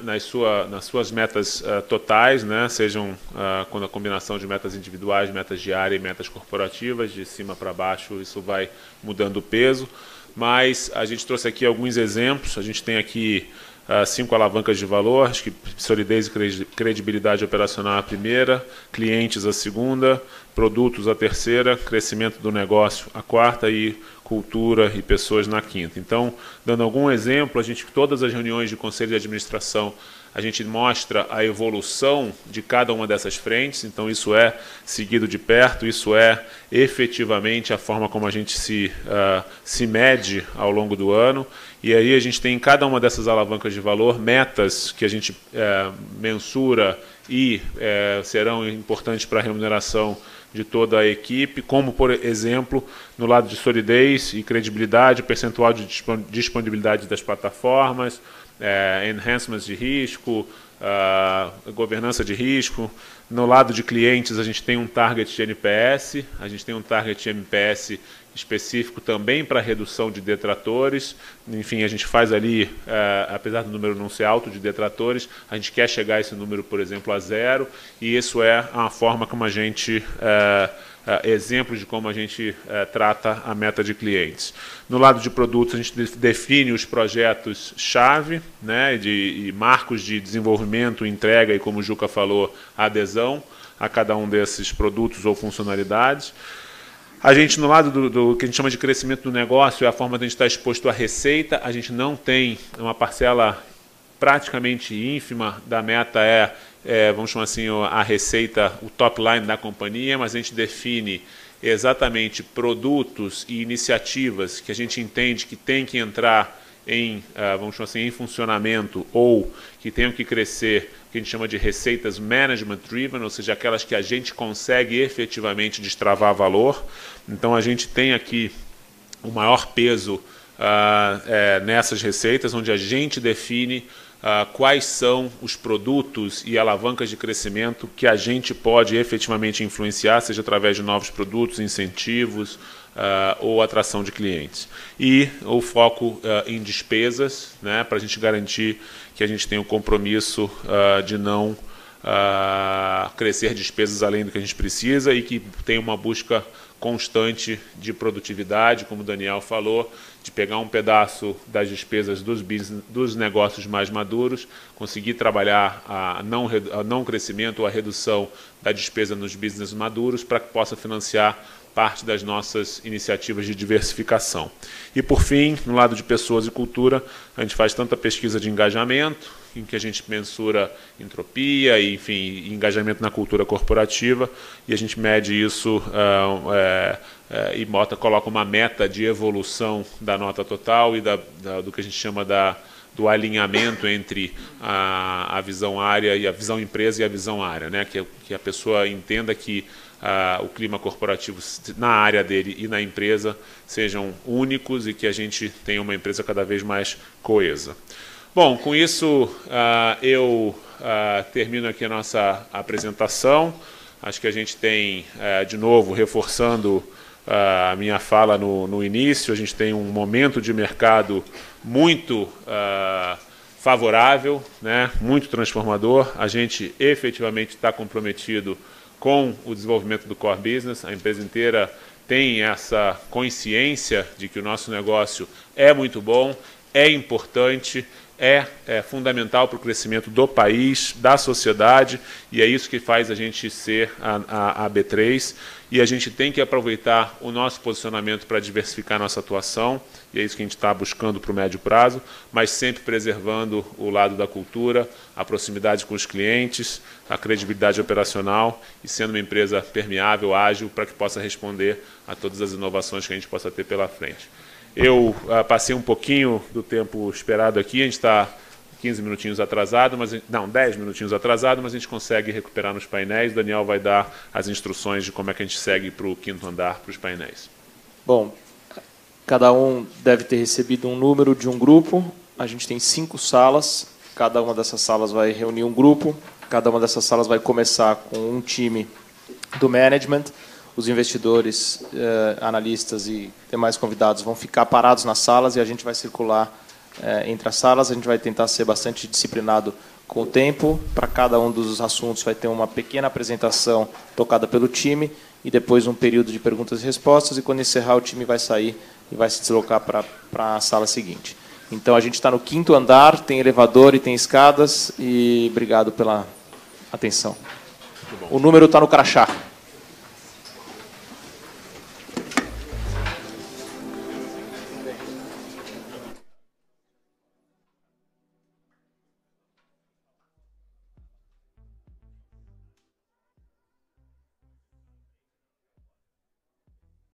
nas suas metas totais, sejam quando a combinação de metas individuais, metas diárias e metas corporativas, de cima para baixo, isso vai mudando o peso. Mas a gente trouxe aqui alguns exemplos. A gente tem aqui 5 alavancas de valor, acho que solidez e credibilidade operacional a primeira, clientes a segunda, produtos a terceira, crescimento do negócio a quarta e cultura e pessoas na quinta. Então, dando algum exemplo, todas as reuniões de conselho de administração, a gente mostra a evolução de cada uma dessas frentes. Então, isso é seguido de perto, isso é efetivamente a forma como a gente se mede ao longo do ano. E aí a gente tem em cada uma dessas alavancas de valor metas que a gente mensura e serão importantes para a remuneração de toda a equipe, como, por exemplo, no lado de solidez e credibilidade, percentual de disponibilidade das plataformas, enhancements de risco, governança de risco. No lado de clientes, a gente tem um target de NPS, a gente tem um target de NPS específico também para redução de detratores. Enfim, a gente faz ali, apesar do número não ser alto de detratores, a gente quer chegar a esse número, por exemplo, a 0, e isso é uma forma como a gente, exemplo de como a gente trata a meta de clientes. No lado de produtos, a gente define os projetos-chave, e marcos de desenvolvimento, entrega e, como o Juca falou, adesão a cada um desses produtos ou funcionalidades. A gente, no lado do que a gente chama de crescimento do negócio, é a forma de a gente estar exposto à receita. A gente não tem uma parcela praticamente ínfima da meta, vamos chamar assim, a receita, o top line da companhia, mas a gente define exatamente produtos e iniciativas que a gente entende que tem que entrar em, vamos chamar assim, em funcionamento ou que tenham que crescer, que a gente chama de receitas management driven, ou seja, aquelas que a gente consegue efetivamente destravar valor. Então a gente tem aqui o maior peso nessas receitas, onde a gente define quais são os produtos e alavancas de crescimento que a gente pode efetivamente influenciar, seja através de novos produtos, incentivos ou atração de clientes. E o foco em despesas, né, para a gente garantir que a gente tem o compromisso de não crescer despesas além do que a gente precisa e que tem uma busca constante de produtividade, como o Daniel falou, de pegar um pedaço das despesas dos negócios mais maduros, conseguir trabalhar a não crescimento ou a redução da despesa nos business maduros para que possa financiar parte das nossas iniciativas de diversificação. E, por fim, no lado de pessoas e cultura, a gente faz tanta pesquisa de engajamento, em que a gente mensura entropia, e, enfim, engajamento na cultura corporativa, e a gente mede isso e coloca uma meta de evolução da nota total e do que a gente chama do alinhamento entre a visão área e a visão empresa e a visão área, né? Que a pessoa entenda que o clima corporativo na área dele e na empresa sejam únicos e que a gente tenha uma empresa cada vez mais coesa. Bom, com isso eu termino aqui a nossa apresentação. Acho que a gente tem, de novo, reforçando a minha fala no início, a gente tem um momento de mercado muito favorável, né, muito transformador. A gente efetivamente está comprometido com o desenvolvimento do core business. A empresa inteira tem essa consciência de que o nosso negócio é muito bom, é importante, é fundamental para o crescimento do país, da sociedade, e é isso que faz a gente ser a B3, e a gente tem que aproveitar o nosso posicionamento para diversificar nossa atuação, e é isso que a gente está buscando para o médio prazo, mas sempre preservando o lado da cultura, a proximidade com os clientes, a credibilidade operacional, e sendo uma empresa permeável, ágil, para que possa responder a todas as inovações que a gente possa ter pela frente. Eu passei um pouquinho do tempo esperado aqui, a gente está 15 minutinhos atrasado, não, 10 minutinhos atrasado, mas a gente consegue recuperar nos painéis. O Daniel vai dar as instruções de como é que a gente segue para o 5º andar, para os painéis. Bom, cada um deve ter recebido um número de um grupo. A gente tem 5 salas, cada uma dessas salas vai reunir um grupo, cada uma dessas salas vai começar com um time do management. Os investidores, analistas e demais convidados vão ficar parados nas salas e a gente vai circular entre as salas. A gente vai tentar ser bastante disciplinado com o tempo. Para cada um dos assuntos vai ter uma pequena apresentação tocada pelo time e depois um período de perguntas e respostas. E quando encerrar, o time vai sair e vai se deslocar para a sala seguinte. Então, a gente está no 5º andar, tem elevador e tem escadas. E obrigado pela atenção. O número está no crachá.